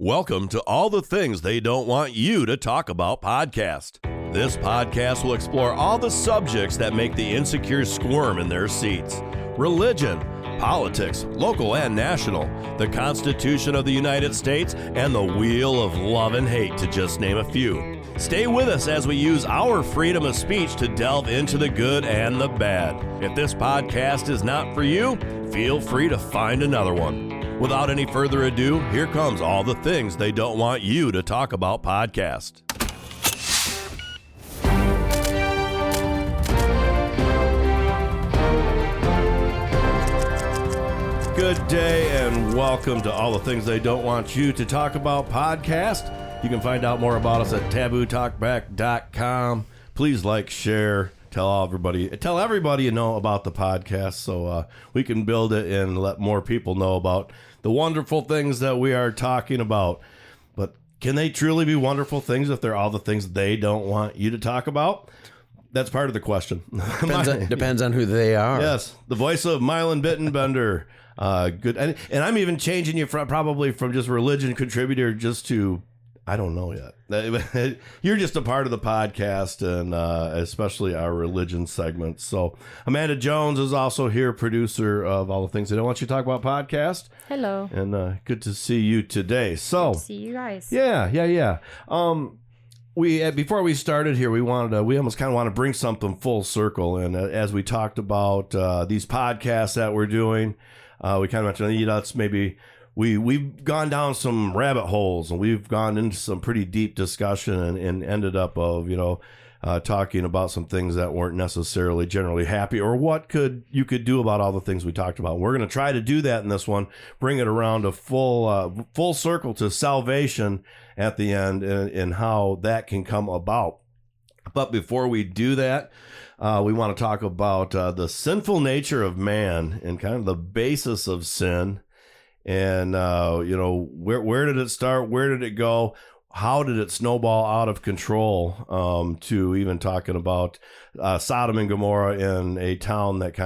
Welcome to All the Things They Don't Want You to Talk About podcast. This podcast will explore all the subjects that make the insecure squirm in their seats. Religion, politics, local and national, the Constitution of the United States, and the Wheel of Love and Hate, to just name a few. Stay with us as we use our freedom of speech to delve into the good and the bad. If this podcast is not for you, feel free to find another one. Without any further ado, here comes All the Things They Don't Want You to Talk About podcast. Good day and welcome to All the Things They Don't Want You to Talk About podcast. You can find out more about us at tabootalkback.com. Please like, share, tell everybody you know about the podcast so we can build it and let more people know about the wonderful things that we are talking about. But can they truly be wonderful things if they're all the things they don't want you to talk about? That's part of the question. Depends on who they are. Yes, the voice of Milan Bittenbender. Good, and I'm even changing you probably from just religion contributor just to, I don't know yet. You're just a part of the podcast and especially our religion segment. So Amanda Jones is also here, producer of All the Things They Don't Want You to Talk About podcast. Hello. And good to see you today. So see you guys. Yeah. We before we started here, we almost kind of want to bring something full circle. And as we talked about these podcasts that we're doing, we kind of mentioned, it's maybe we've gone down some rabbit holes and we've gone into some pretty deep discussion and ended up talking about some things that weren't necessarily generally happy or what you could do about all the things we talked about. We're going to try to do that in this one, bring it around a full circle to salvation at the end and how that can come about. But before we do that, we want to talk about the sinful nature of man and kind of the basis of sin. And, where did it start? Where did it go? How did it snowball out of control to even talking about Sodom and Gomorrah in a town that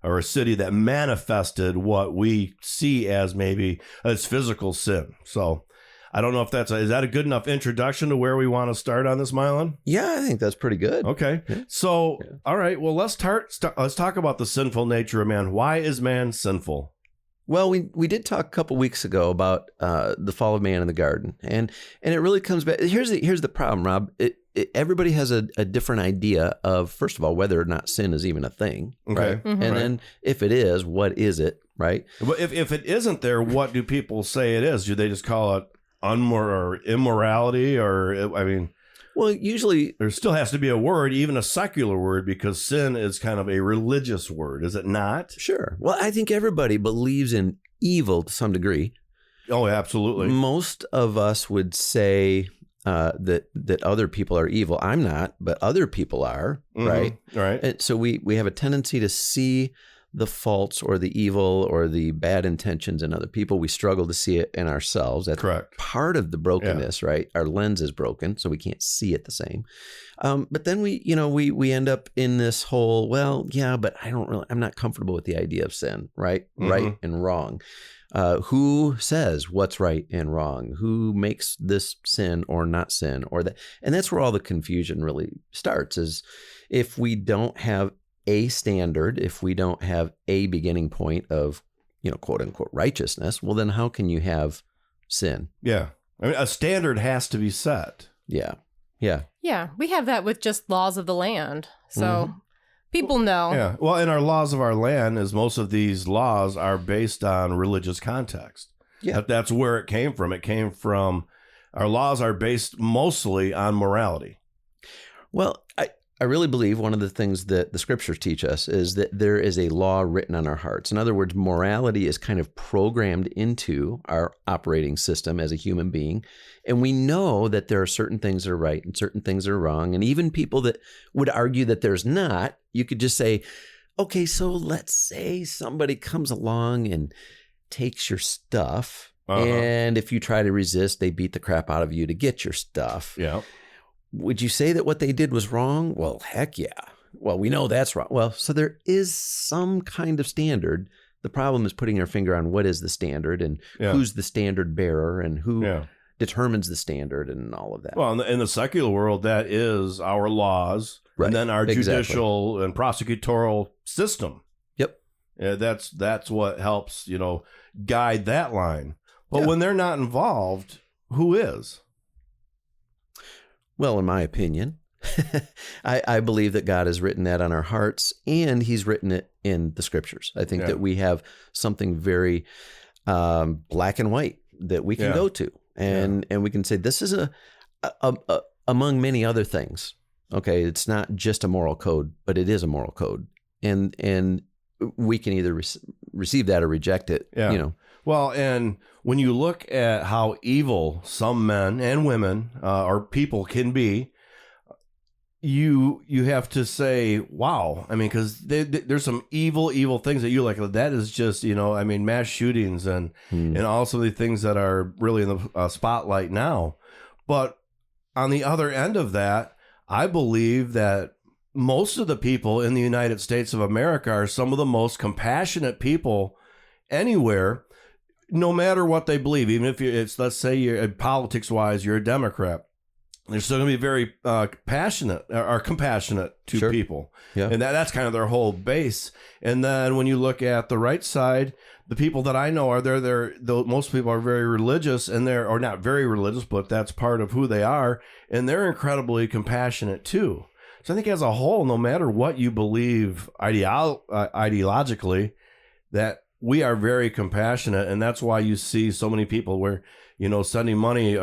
or a city that manifested what we see as maybe as physical sin. So I don't know if is that a good enough introduction to where we want to start on this, Milan? Yeah, I think that's pretty good. Okay. Yeah. So, All right. Well, let's talk about the sinful nature of man. Why is man sinful? Well, we did talk a couple weeks ago about the fall of man in the garden, and it really comes back. Here's the problem, Rob. Everybody has a different idea of, first of all, whether or not sin is even a thing, okay, right? Mm-hmm. And then if it is, what is it, right? But if it isn't there, what do people say it is? Do they just call it immorality, or I mean? Well, usually there still has to be a word, even a secular word, because sin is kind of a religious word, is it not? Sure. Well, I think everybody believes in evil to some degree. Oh, absolutely. Most of us would say that other people are evil. I'm not, but other people are, right? Right. And so we have a tendency to see the faults or the evil or the bad intentions in other people. We struggle to see it in ourselves. That's correct. Part of the brokenness, right? Our lens is broken, so we can't see it the same. But then we end up in this whole, but I'm not comfortable with the idea of sin, right? Mm-hmm. Right and wrong. Who says what's right and wrong? Who makes this sin or not sin or that? And that's where all the confusion really starts, is if we don't have a standard, if we don't have a beginning point of, quote unquote righteousness, well, then how can you have sin? Yeah. I mean, a standard has to be set. Yeah. Yeah. We have that with just laws of the land. So people know. Yeah. Well, in our laws of our land, is most of these laws are based on religious context. Yeah. That's where it came from. Our laws are based mostly on morality. Well, I really believe one of the things that the scriptures teach us is that there is a law written on our hearts. In other words, morality is kind of programmed into our operating system as a human being. And we know that there are certain things that are right and certain things that are wrong. And even people that would argue that there's not, you could just say, okay, so let's say somebody comes along and takes your stuff. Uh-huh. And if you try to resist, they beat the crap out of you to get your stuff. Yeah. Would you say that what they did was wrong? Well, heck yeah. Well, we know that's wrong. Well, so there is some kind of standard. The problem is putting our finger on what is the standard and who's the standard bearer and who determines the standard and all of that. Well, in the secular world, that is our laws, Right. and then our Exactly. judicial and prosecutorial system. Yep. That's what helps, guide that line. But Yeah. when they're not involved, who is? Well, in my opinion, I believe that God has written that on our hearts, and He's written it in the Scriptures. I think that we have something very black and white that we can go to, and we can say this is a among many other things. Okay, it's not just a moral code, but it is a moral code, and we can either receive that or reject it. Yeah. Well, and when you look at how evil some men and women or people can be, you have to say, wow. I mean, because there's some evil things that you like. That is just, mass shootings and also the things that are really in the spotlight now. But on the other end of that, I believe that most of the people in the United States of America are some of the most compassionate people anywhere, no matter what they believe. Even if let's say you're politics wise, you're a Democrat, they're still going to be very compassionate to people. Yeah. And that's kind of their whole base. And then when you look at the right side, the people that I know are most people are very religious, and or not very religious, but that's part of who they are. And they're incredibly compassionate too. So I think as a whole, no matter what you believe ideologically, that we are very compassionate. And that's why you see so many people where, sending money,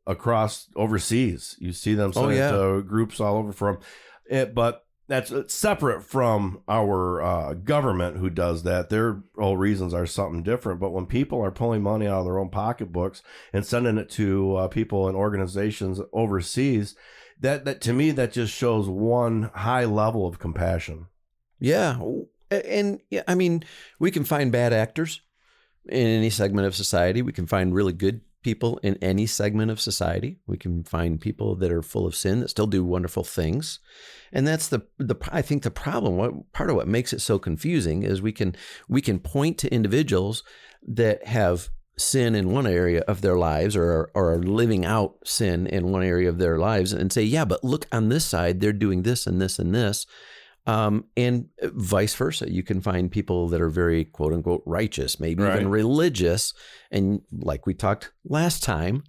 across overseas. You see them sending to groups all over from it, but that's separate from our government who does that. Their whole reasons are something different. But when people are pulling money out of their own pocketbooks and sending it to people and organizations overseas, that to me, that just shows one high level of compassion. Yeah. And I mean, we can find bad actors in any segment of society. We can find really good people in any segment of society. We can find people that are full of sin that still do wonderful things. And that's I think the problem, part of what makes it so confusing is we can point to individuals that have sin in one area of their lives or are living out sin in one area of their lives and say, yeah, but look on this side, they're doing this and this and this. And vice versa. You can find people that are very quote unquote righteous, maybe even religious. And like we talked last time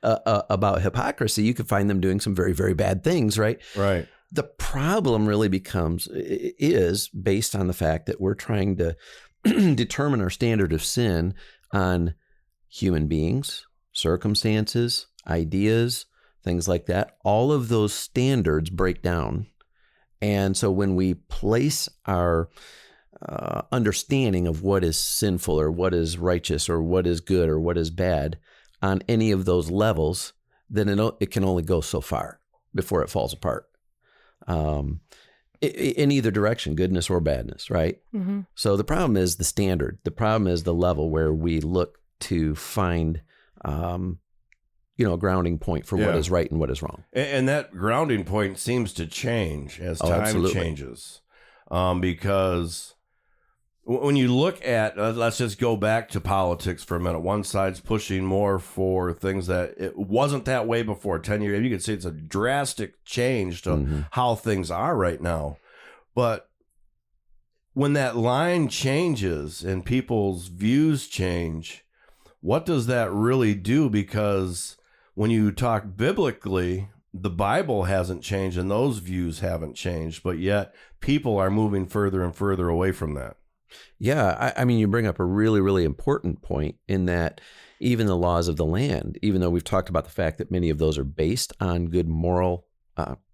about hypocrisy, you could find them doing some very, very bad things, right? Right. The problem really is based on the fact that we're trying to determine our standard of sin on human beings, circumstances, ideas, things like that. All of those standards break down. And so when we place our understanding of what is sinful or what is righteous or what is good or what is bad on any of those levels, then it can only go so far before it falls apart. In either direction, goodness or badness, right? Mm-hmm. So the problem is the standard. The problem is the level where we look to find a grounding point for what is right and what is wrong. And that grounding point seems to change as time changes. Because when you look at, let's just go back to politics for a minute. One side's pushing more for things that it wasn't that way before 10 years. You could see it's a drastic change to how things are right now. But when that line changes and people's views change, what does that really do? Because when you talk biblically, the Bible hasn't changed and those views haven't changed, but yet people are moving further and further away from that. Yeah, I mean, you bring up a really, really important point in that even the laws of the land, even though we've talked about the fact that many of those are based on good moral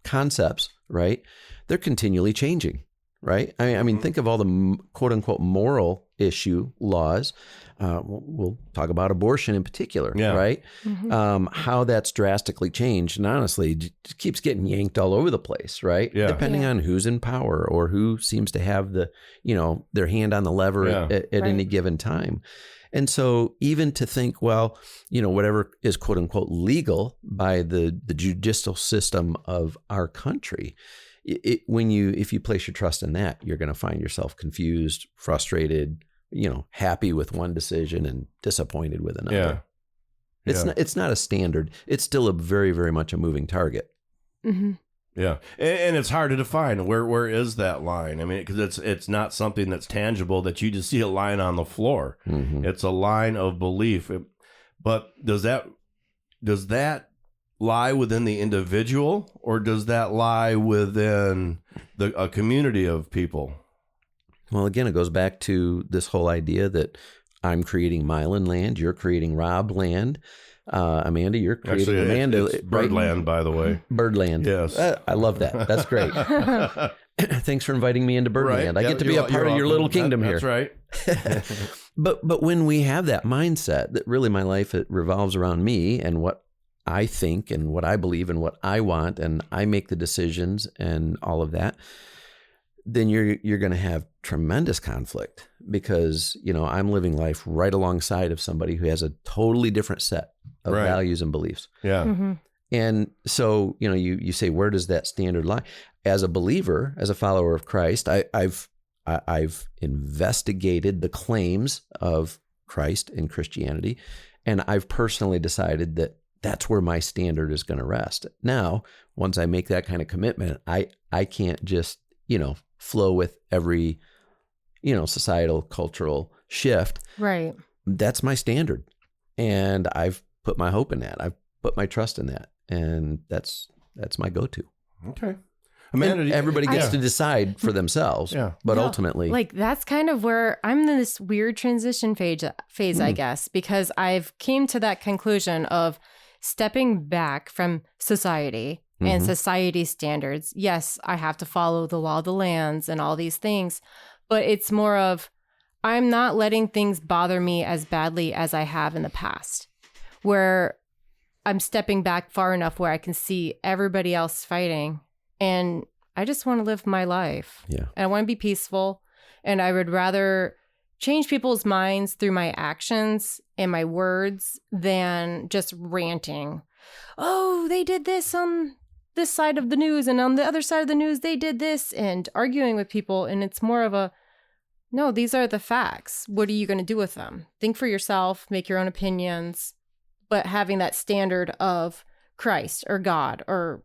concepts, right? They're continually changing, right? I mean, think of all the quote unquote moral issue laws. We'll talk about abortion in particular, right? Mm-hmm. How that's drastically changed. And honestly, it keeps getting yanked all over the place, right? Yeah. Depending on who's in power or who seems to have their hand on the lever at any given time. And so even to think, well, whatever is quote unquote legal by the judicial system of our country, if you place your trust in that, you're going to find yourself confused, frustrated, happy with one decision and disappointed with another. It's not a standard. It's still a very, very much a moving target. Mm-hmm. Yeah, and it's hard to define where is that line. I mean, because it's not something that's tangible that you just see a line on the floor. Mm-hmm. It's a line of belief. But does that lie within the individual, or does that lie within a community of people? Well, again, it goes back to this whole idea that I'm creating Milan land, you're creating Rob land. Amanda, you're creating Amanda. It's Birdland, by the way. Birdland. Yes. I love that. That's great. Thanks for inviting me into Birdland. Right. I get to be a part of your little kingdom here. That's right. But when we have that mindset that really my life, it revolves around me and what I think and what I believe and what I want, and I make the decisions and all of that, then you're going to have tremendous conflict, because, I'm living life right alongside of somebody who has a totally different set of values and beliefs. Yeah. Mm-hmm. And so, you say, where does that standard lie? As a believer, as a follower of Christ, I've investigated the claims of Christ and Christianity, and I've personally decided that that's where my standard is going to rest. Now, once I make that kind of commitment, I can't just, flow with every, societal, cultural shift. Right. That's my standard. And I've put my hope in that. I've put my trust in that. And that's my go-to. Okay. Amanda, everybody gets to decide for themselves. Yeah. But ultimately, that's kind of where I'm in this weird transition phase, I guess, because I've came to that conclusion of stepping back from society and society standards. Yes, I have to follow the law of the lands and all these things, but it's more of, I'm not letting things bother me as badly as I have in the past, where I'm stepping back far enough where I can see everybody else fighting, and I just want to live my life. Yeah. And I want to be peaceful, and I would rather change people's minds through my actions and my words than just ranting. Oh, they did this on this side of the news, and on the other side of the news, they did this, and arguing with people. And it's more of a, no, these are the facts. What are you going to do with them? Think for yourself, make your own opinions, but having that standard of Christ or God or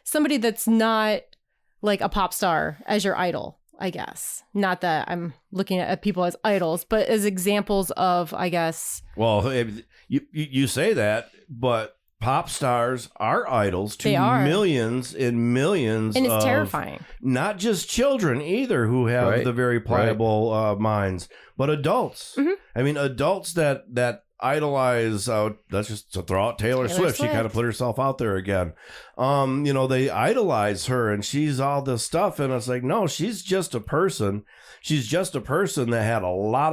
somebody that's not like a pop star as your idol, I guess. Not that I'm looking at people as idols, but as examples of, I guess. Well, you say that, but pop stars are idols to millions and millions. And it's terrifying. Not just children either who have the very pliable minds, but adults. Mm-hmm. I mean, adults that idolize, let's just throw out Taylor Swift. She kind of put herself out there again. They idolize her and she's all this stuff. And it's like, no, she's just a person. She's just a person that had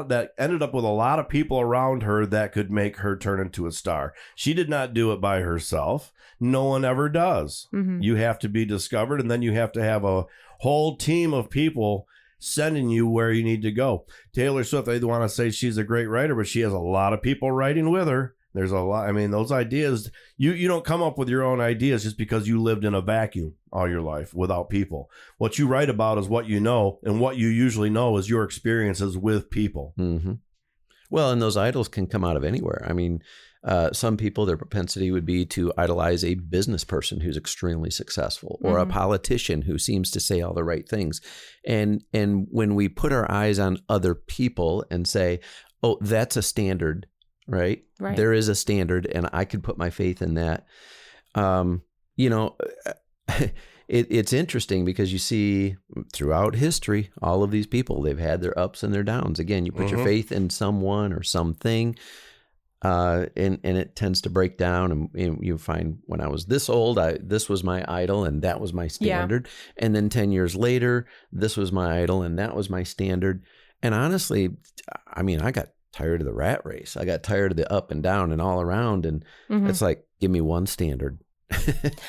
that ended up with a lot of people around her that could make her turn into a star. She did not do it by herself. No one ever does. Mm-hmm. You have to be discovered, and then you have to have a whole team of people sending you where you need to go. Taylor Swift, I want to say she's a great writer, but she has a lot of people writing with her. There's a lot. I mean, those ideas, you don't come up with your own ideas just because you lived in a vacuum all your life without people. What you write about is what you know, and what you usually know is your experiences with people. Mm-hmm. Well, and those idols can come out of anywhere. I mean, some people, their propensity would be to idolize a business person who's extremely successful, or a politician who seems to say all the right things. And when we put our eyes on other people and say, oh, that's a standard, right? There is a standard, and I could put my faith in that. It's interesting because you see throughout history, all of these people, they've had their ups and their downs. Again, you put your faith in someone or something, and it tends to break down. And you find, when I was this old, this was my idol and that was my standard. Yeah. And then 10 years later, this was my idol and that was my standard. And honestly, I mean, I got tired of the rat race. I got tired of the up and down and all around. And it's like, give me one standard.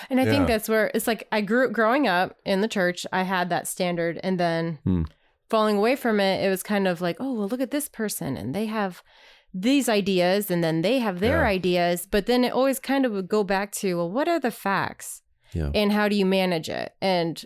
And I think that's where it's like, growing up in the church, I had that standard, and then falling away from it, it was kind of like, oh, well, look at this person, and they have these ideas, and then they have their ideas. But then it always kind of would go back to, well, what are the facts? Yeah. And how do you manage it? And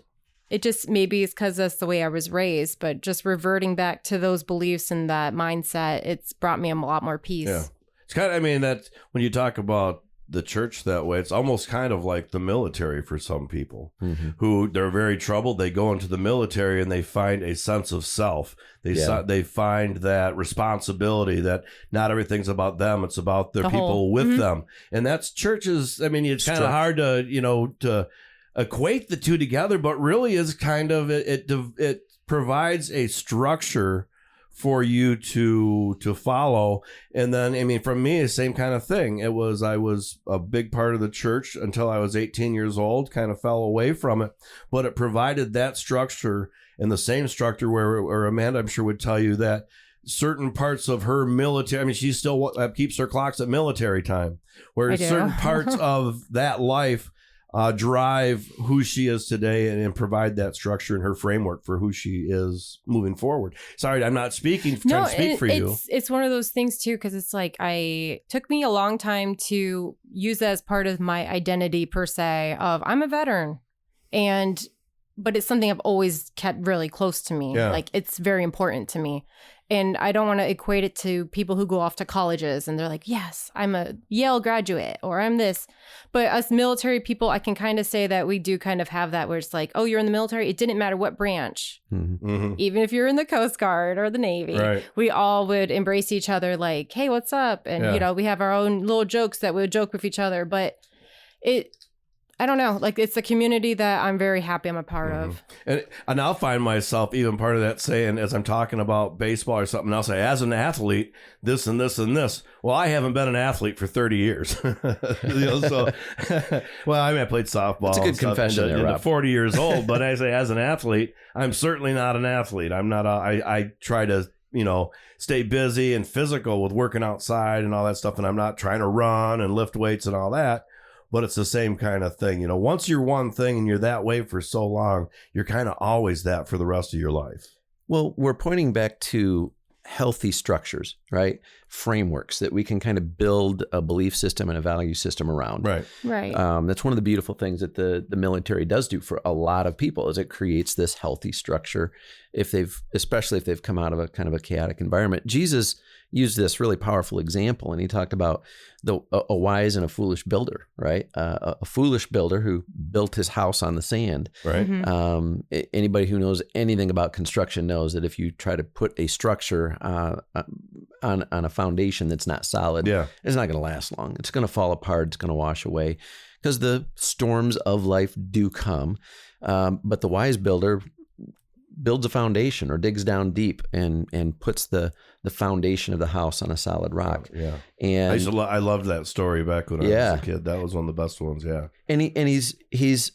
it just, maybe it's because that's the way I was raised, but just reverting back to those beliefs and that mindset, it's brought me a lot more peace. Yeah. It's kind of, I mean, that when you talk about the church that way, it's almost kind of like the military for some people who they're very troubled. They go into the military and they find a sense of self. They find that responsibility that not everything's about them. It's about the people with them. And that's churches. I mean, it's kind of hard to, to equate the two together, but really is kind of, it provides a structure for you to follow. And then, I mean, from me, the same kind of thing. I was a big part of the church until I was 18 years old, kind of fell away from it, but it provided that structure, and the same structure where Amanda, I'm sure, would tell you that certain parts of her military, I mean, she still keeps her clocks at military time, where certain parts of that life drive who she is today and provide that structure and her framework for who she is moving forward. Sorry, I'm not trying to speak for you. It's one of those things too, because it's like took me a long time to use that as part of my identity per se of I'm a veteran, but it's something I've always kept really close to me. Yeah. Like it's very important to me. And I don't want to equate it to people who go off to colleges and they're like, yes, I'm a Yale graduate or I'm this. But us military people, I can kind of say that we do kind of have that where it's like, oh, you're in the military. It didn't matter what branch. Mm-hmm. Even if you're in the Coast Guard or the Navy, right. We all would embrace each other like, hey, what's up? And, we have our own little jokes that we would joke with each other. But I don't know. Like, it's a community that I'm very happy I'm a part of. And I'll find myself even part of that saying, as I'm talking about baseball or something, I'll say, as an athlete, this and this and this. Well, I haven't been an athlete for 30 years. Well, I played softball. It's a good confession there, Rob. 40 years old, but I say, as an athlete, I'm certainly not an athlete. I'm not, I try to, stay busy and physical with working outside and all that stuff. And I'm not trying to run and lift weights and all that. But it's the same kind of thing. Once you're one thing and you're that way for so long, you're kind of always that for the rest of your life. Well, we're pointing back to healthy structures, right? Frameworks that we can kind of build a belief system and a value system around. Right. That's one of the beautiful things that the military does do for a lot of people is it creates this healthy structure especially if they've come out of a kind of a chaotic environment. Jesus used this really powerful example, and he talked about a wise and a foolish builder, right? A foolish builder who built his house on the sand. Right. Mm-hmm. Anybody who knows anything about construction knows that if you try to put a structure on a foundation that's not solid, it's not going to last long. It's going to fall apart. It's going to wash away because the storms of life do come. But the wise builder builds a foundation or digs down deep and puts the foundation of the house on a solid rock. Yeah. And I loved that story back when I was a kid. That was one of the best ones. Yeah. And he's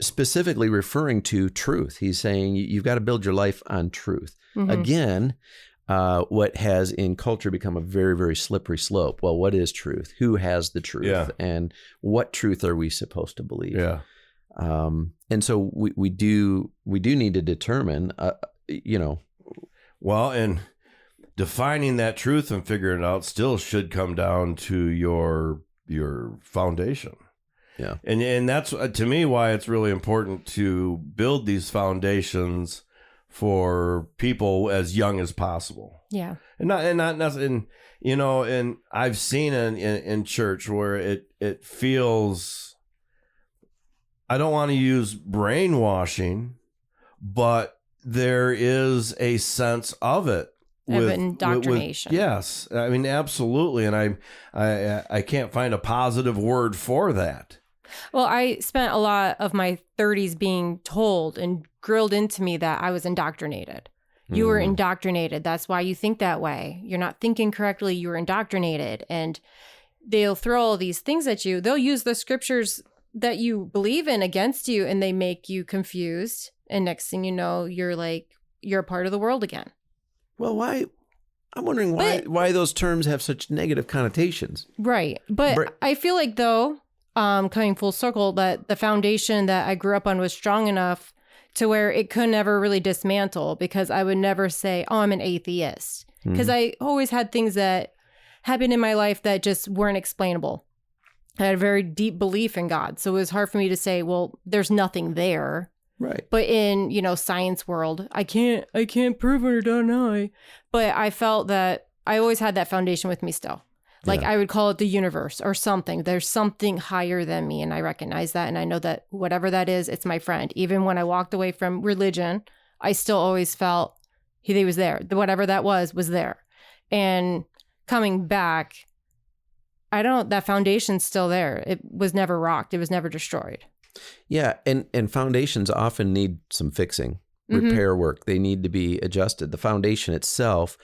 specifically referring to truth. He's saying you've got to build your life on truth. Mm-hmm. Again, what has in culture become a very, very slippery slope. Well, what is truth? Who has the truth? Yeah. And what truth are we supposed to believe? Yeah. And so we do need to determine, Well, and defining that truth and figuring it out still should come down to your foundation. Yeah. And that's, to me, why it's really important to build these foundations for people as young as possible. Yeah. And I've seen in church where it feels, I don't want to use brainwashing, but there is a sense of it. Of indoctrination. Yes. I mean, absolutely. And I can't find a positive word for that. Well, I spent a lot of my 30s being told and grilled into me that I was indoctrinated. You were indoctrinated. That's why you think that way. You're not thinking correctly. You were indoctrinated. And they'll throw all these things at you. They'll use the scriptures that you believe in against you, and they make you confused. And next thing you know, you're a part of the world again. Well, why? I'm wondering why those terms have such negative connotations. Right. But I feel like, though, coming full circle, that the foundation that I grew up on was strong enough to where it could never really dismantle, because I would never say, oh, I'm an atheist. Because I always had things that happened in my life that just weren't explainable. I had a very deep belief in God. So it was hard for me to say, well, there's nothing there. Right. But in, science world, I can't prove it or don't know. But I felt that I always had that foundation with me still. Like I would call it the universe or something. There's something higher than me, and I recognize that, and I know that whatever that is, it's my friend. Even when I walked away from religion, I still always felt he was there. Whatever that was there. And coming back, that foundation's still there. It was never rocked. It was never destroyed. Yeah, and foundations often need some fixing, repair work. They need to be adjusted. The foundation itself,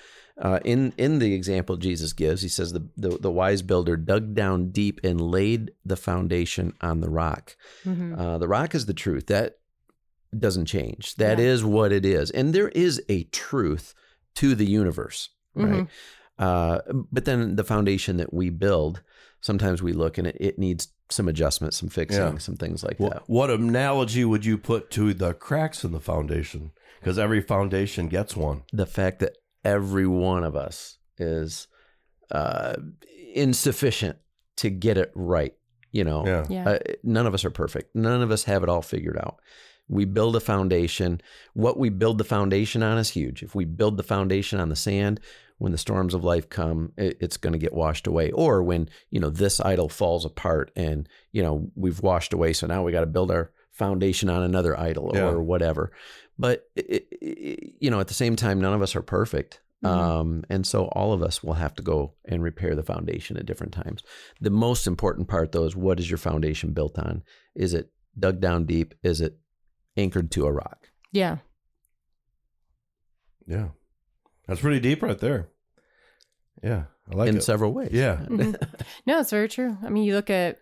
in the example Jesus gives, he says the wise builder dug down deep and laid the foundation on the rock. The rock is the truth. That doesn't change. That is what it is. And there is a truth to the universe, right? But then the foundation that we build, sometimes we look and it needs some adjustment, some fixing, some things like that. What analogy would you put to the cracks in the foundation? Because every foundation gets one. The fact that every one of us is insufficient to get it right. None of us are perfect. None of us have it all figured out. We build a foundation. What we build the foundation on is huge. If we build the foundation on the sand, when the storms of life come, it's going to get washed away. Or when, this idol falls apart and, we've washed away. So now we got to build our foundation on another idol or whatever. But, at the same time, none of us are perfect. And so all of us will have to go and repair the foundation at different times. The most important part, though, is what is your foundation built on? Is it dug down deep? Is it anchored to a rock? Yeah. Yeah. That's pretty deep right there. Yeah. I like it. In several ways. Yeah. No, it's very true. I mean, you look at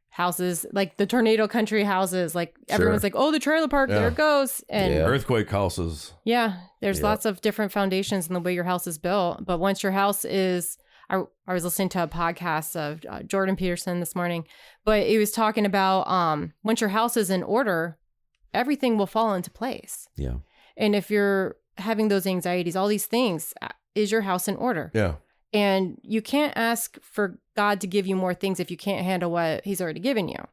houses, like the tornado country houses, like everyone's like, oh, the trailer park, there it goes. And earthquake houses. Yeah. There's lots of different foundations in the way your house is built. But once your house is, I was listening to a podcast of Jordan Peterson this morning, but he was talking about once your house is in order, everything will fall into place. Yeah. And if you're having those anxieties, all these things, is your house in order? Yeah. And you can't ask for God to give you more things if you can't handle what he's already given you.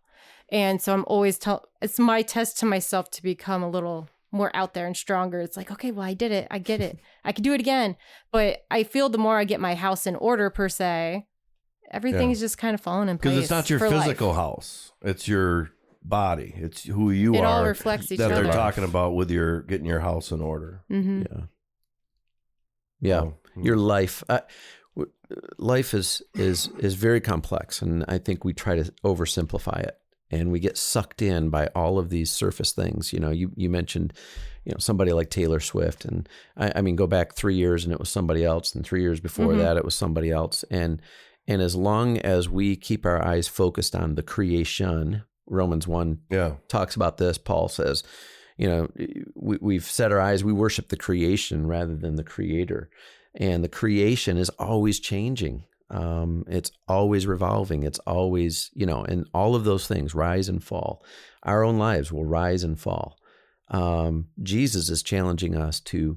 And so I'm always it's my test to myself to become a little more out there and stronger. It's like, okay, well, I did it. I get it. I can do it again. But I feel the more I get my house in order, per se, everything is just kind of falling in place. Because it's not your physical house. It's your body. It's who you are. It all reflects each other. That they're talking about with getting your house in order. Yeah. Your life. Life is very complex, and I think we try to oversimplify it, and we get sucked in by all of these surface things. You mentioned, somebody like Taylor Swift, and I mean, go back 3 years and it was somebody else, and 3 years before that it was somebody else, and as long as we keep our eyes focused on the creation, Romans 1 talks about this. Paul says, we've set our eyes, we worship the creation rather than the creator. And the creation is always changing. It's always revolving. It's always, and all of those things rise and fall. Our own lives will rise and fall. Jesus is challenging us to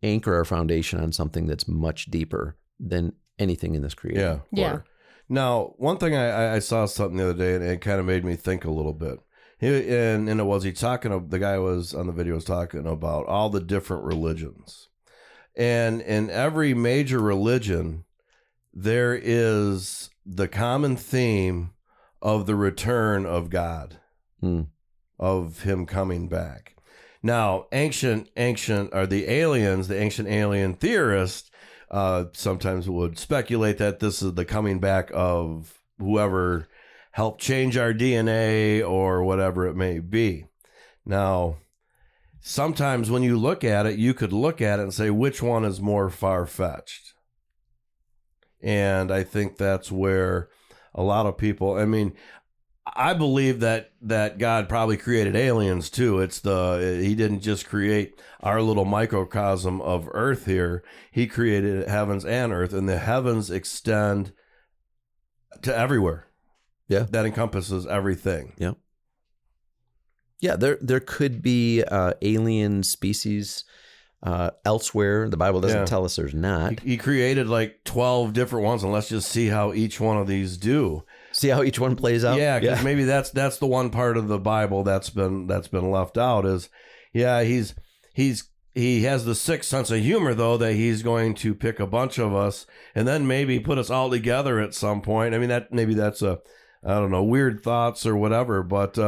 anchor our foundation on something that's much deeper than anything in this creation. Yeah. Now, one thing I saw something the other day, and it kind of made me think a little bit. The guy was on the video was talking about all the different religions. And in every major religion, there is the common theme of the return of God, of him coming back. Now, ancient ancient alien theorists sometimes would speculate that this is the coming back of whoever helped change our DNA or whatever it may be. Now, sometimes when you look at it, you could look at it and say, which one is more far-fetched? And I think that's where a lot of people, I believe that God probably created aliens too. He didn't just create our little microcosm of earth here. He created heavens and earth, and the heavens extend to everywhere. Yeah. That encompasses everything. Yeah. Yeah, there could be alien species elsewhere. The Bible doesn't tell us there's not. He created like 12 different ones, and let's just see how each one of these do. See how each one plays out. Yeah, because maybe that's the one part of the Bible that's been left out is, he's he has the sick sense of humor, though, that he's going to pick a bunch of us and then maybe put us all together at some point. I mean, that's I don't know, weird thoughts or whatever, but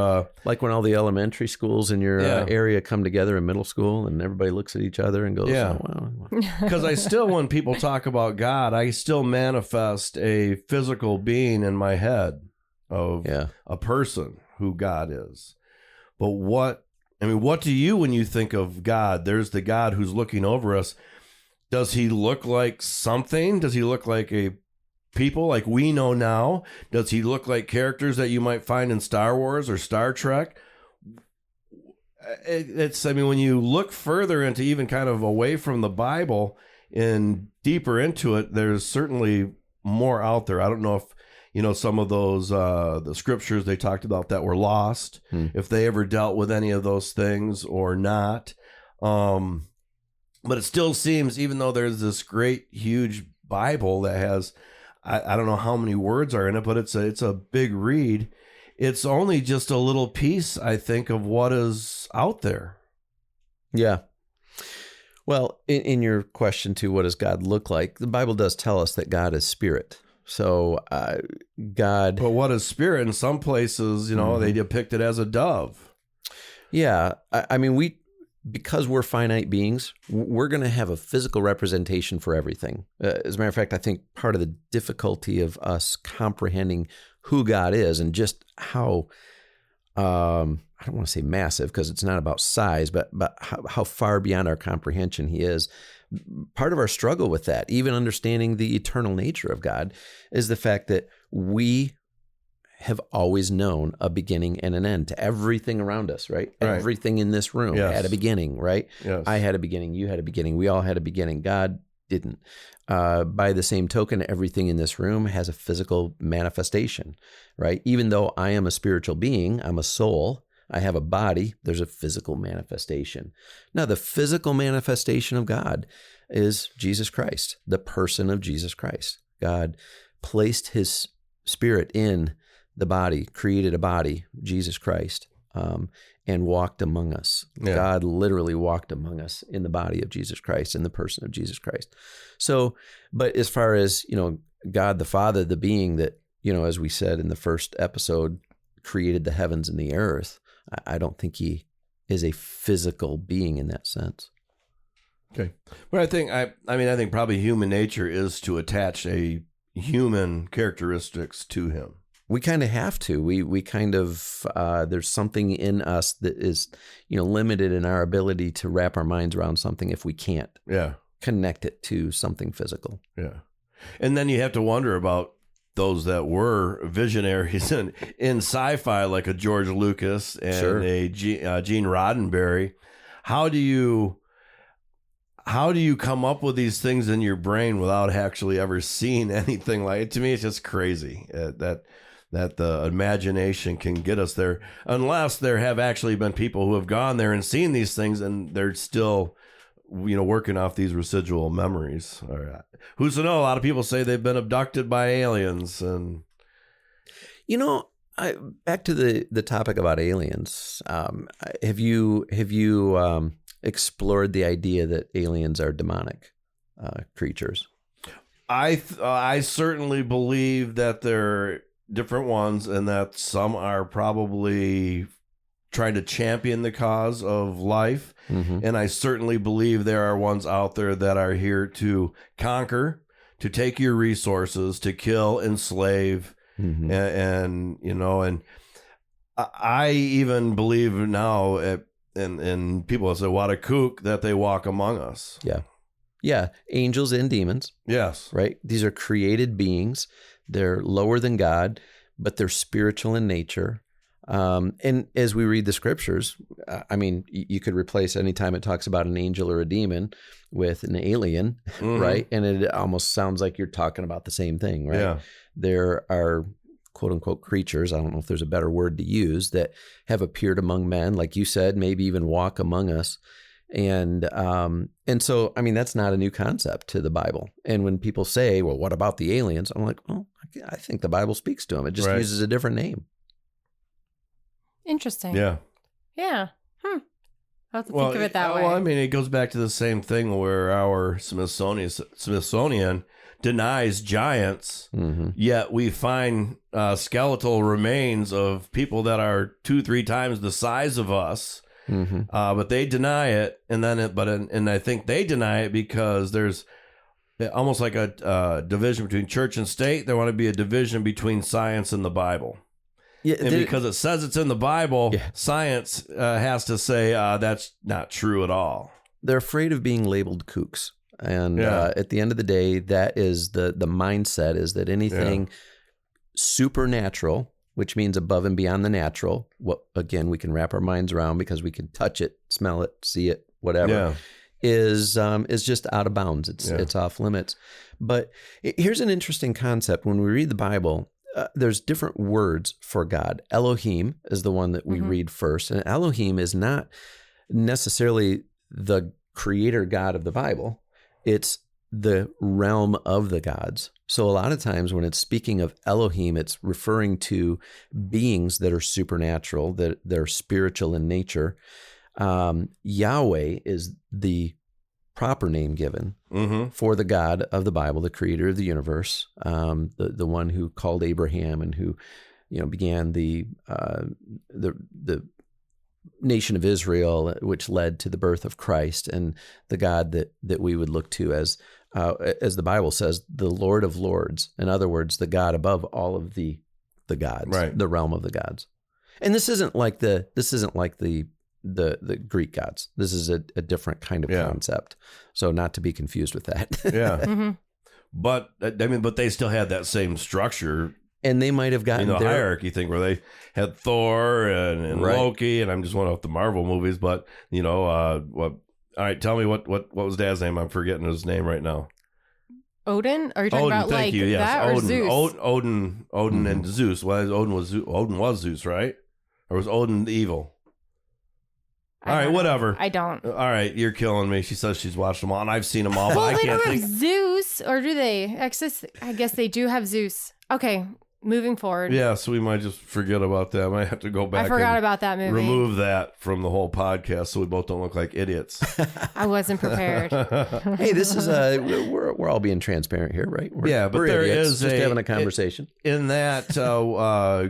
like when all the elementary schools in your area come together in middle school and everybody looks at each other and goes, yeah. Oh, well. Because I still, when people talk about God, I still manifest a physical being in my head of a person who God is. But what do you, when you think of God, there's the God who's looking over us. Does he look like something? Does he look like a people like we know now? Does he look like characters that you might find in Star Wars or Star Trek? When you look further into even kind of away from the Bible and deeper into it, there's certainly more out there. I don't know if, some of those, the scriptures they talked about that were lost, if they ever dealt with any of those things or not. But it still seems, even though there's this great, huge Bible that has, I don't know how many words are in it, but it's a big read. It's only just a little piece, I think, of what is out there. Yeah. Well, in your question too, what does God look like? The Bible does tell us that God is spirit. So God. But what is spirit? In some places, they depict it as a dove. Yeah. Because we're finite beings, we're going to have a physical representation for everything. As a matter of fact, I think part of the difficulty of us comprehending who God is and just how, I don't want to say massive because it's not about size, but how far beyond our comprehension he is. Part of our struggle with that, even understanding the eternal nature of God, is the fact that we have always known a beginning and an end to everything around us, right? Everything in this room had a beginning, right? Yes. I had a beginning, you had a beginning, we all had a beginning. God didn't. By the same token, everything in this room has a physical manifestation, right? Even though I am a spiritual being, I'm a soul, I have a body, there's a physical manifestation. Now, the physical manifestation of God is Jesus Christ, the person of Jesus Christ. God placed his spirit in the body, created a body, Jesus Christ, and walked among us. Yeah. God literally walked among us in the body of Jesus Christ, in the person of Jesus Christ. So, but as far as, God the Father, the being that, as we said in the first episode, created the heavens and the earth, I don't think he is a physical being in that sense. Okay. But I think probably human nature is to attach a human characteristics to him. We kind of have to. We kind of, there's something in us that is, limited in our ability to wrap our minds around something if we can't connect it to something physical. Yeah. And then you have to wonder about those that were visionaries in sci-fi, like a George Lucas and a Gene Roddenberry. How do you come up with these things in your brain without actually ever seeing anything like it? To me, it's just crazy that the imagination can get us there, unless there have actually been people who have gone there and seen these things and they're still, working off these residual memories. All right. Who's to know? A lot of people say they've been abducted by aliens. And back to the topic about aliens. Have you explored the idea that aliens are demonic creatures? I certainly believe that they're different ones, and that some are probably trying to champion the cause of life. Mm-hmm. And I certainly believe there are ones out there that are here to conquer, to take your resources, to kill, enslave, mm-hmm. and I even believe now, and people say, what a kook, that they walk among us. Yeah. Yeah. Angels and demons. Yes. Right. These are created beings. They're lower than God, but they're spiritual in nature. And as we read the scriptures, you could replace any time it talks about an angel or a demon with an alien, mm-hmm. right? And it almost sounds like you're talking about the same thing, right? Yeah. There are quote unquote creatures, I don't know if there's a better word to use, that have appeared among men, like you said, maybe even walk among us. And so, that's not a new concept to the Bible. And when people say, well, what about the aliens? I'm like, well, I think the Bible speaks to them. It just uses a different name. Interesting. Yeah. Yeah. I'll have to think of it that way. Well, I mean, it goes back to the same thing where our Smithsonian denies giants, yet we find skeletal remains of people that are 2-3 times the size of us. But they deny it, and I think they deny it because there's almost like a division between church and state. There want to be a division between science and the Bible. Yeah, and because it says it's in the Bible, science has to say that's not true at all. They're afraid of being labeled kooks. And at the end of the day, that is the mindset is that anything supernatural, which means above and beyond the natural, what again we can wrap our minds around because we can touch it, smell it, see it, whatever, is just out of bounds. It's off limits. But here's an interesting concept. When we read the Bible, there's different words for God. Elohim is the one that we read first. And Elohim is not necessarily the creator God of the Bible. It's the realm of the gods. So a lot of times when it's speaking of Elohim, it's referring to beings that are supernatural, that they're spiritual in nature. Yahweh is the proper name given for the God of the Bible, the creator of the universe, the one who called Abraham and who, began the nation of Israel, which led to the birth of Christ, and the God that we would look to as the Bible says, the Lord of Lords. In other words, the God above all of the gods, the realm of the gods. And this isn't like the Greek gods. This is a different kind of concept. So not to be confused with that. But I mean, but they still had that same structure. And they might have gotten the hierarchy thing where they had Thor and Loki, and I'm just one off the Marvel movies. But what? All right, tell me what was Dad's name? I'm forgetting his name right now. Odin? Are you talking about thank you. Yes, that Odin. or Zeus? Odin and Zeus. Well, Odin was Zeus, right? Or was Odin the evil? All right, whatever. I don't. All right, you're killing me. She says she's watched them all, and I've seen them all, but well, I can't they think. don't have Zeus, or do they? I guess they do have Zeus. Okay, moving forward. Yeah, so we might just forget about that. I might have to go back. I forgot about that movie. Remove that from the whole podcast so we both don't look like idiots. I wasn't prepared. Hey, this is we're all being transparent here, right? But there idiots, is just having a conversation. In that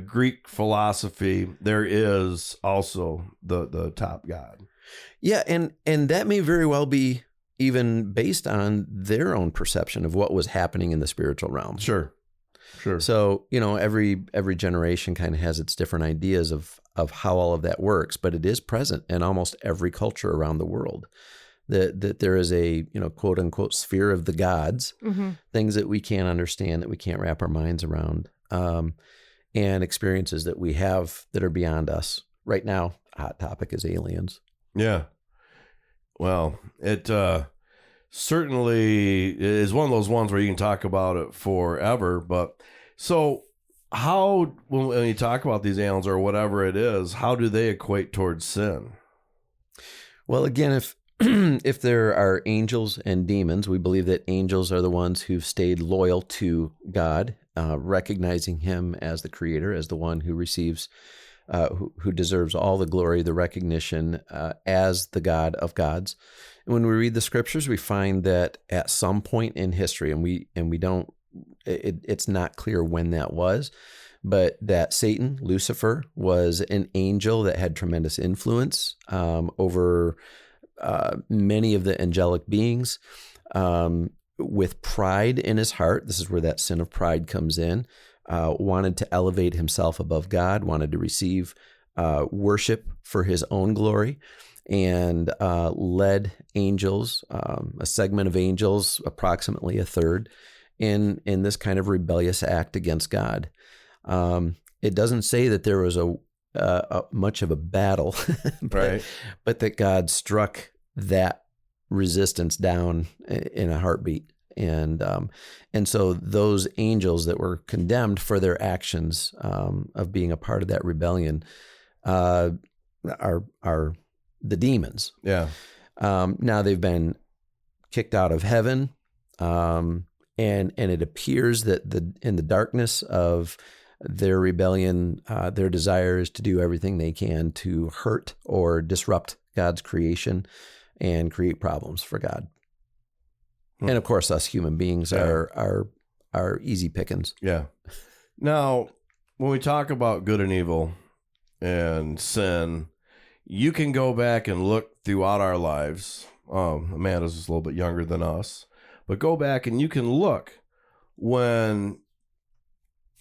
Greek philosophy, there is also the top god. Yeah, and that may very well be even based on their own perception of what was happening in the spiritual realm. Sure. So, every generation kind of has its different ideas of how all of that works, but it is present in almost every culture around the world. That there is a, quote unquote sphere of the gods, things that we can't understand, that we can't wrap our minds around, and experiences that we have that are beyond us. Right now, hot topic is aliens. Yeah. Well, it certainly is one of those ones where you can talk about it forever. But so how, when you talk about these aliens or whatever it is, how do they equate towards sin? Well, again, if there are angels and demons, we believe that angels are the ones who've stayed loyal to God, recognizing him as the creator, as the one who receives who deserves all the glory, the recognition as the God of gods. And when we read the scriptures, we find that at some point in history, and we don't, it's not clear when that was, but that Satan, Lucifer, was an angel that had tremendous influence over many of the angelic beings, with pride in his heart. This is where that sin of pride comes in. Wanted to elevate himself above God, wanted to receive worship for his own glory, and led angels, a segment of angels, approximately a third, in this kind of rebellious act against God. It doesn't say that there was a much of a battle, but that God struck that resistance down in a heartbeat. And so those angels that were condemned for their actions of being a part of that rebellion are the demons. Yeah. Now they've been kicked out of heaven, and it appears that in the darkness of their rebellion, their desire is to do everything they can to hurt or disrupt God's creation and create problems for God. And of course, us human beings are easy pickings. Yeah. Now, when we talk about good and evil and sin, you can go back and look throughout our lives. Amanda's just a little bit younger than us, but go back and you can look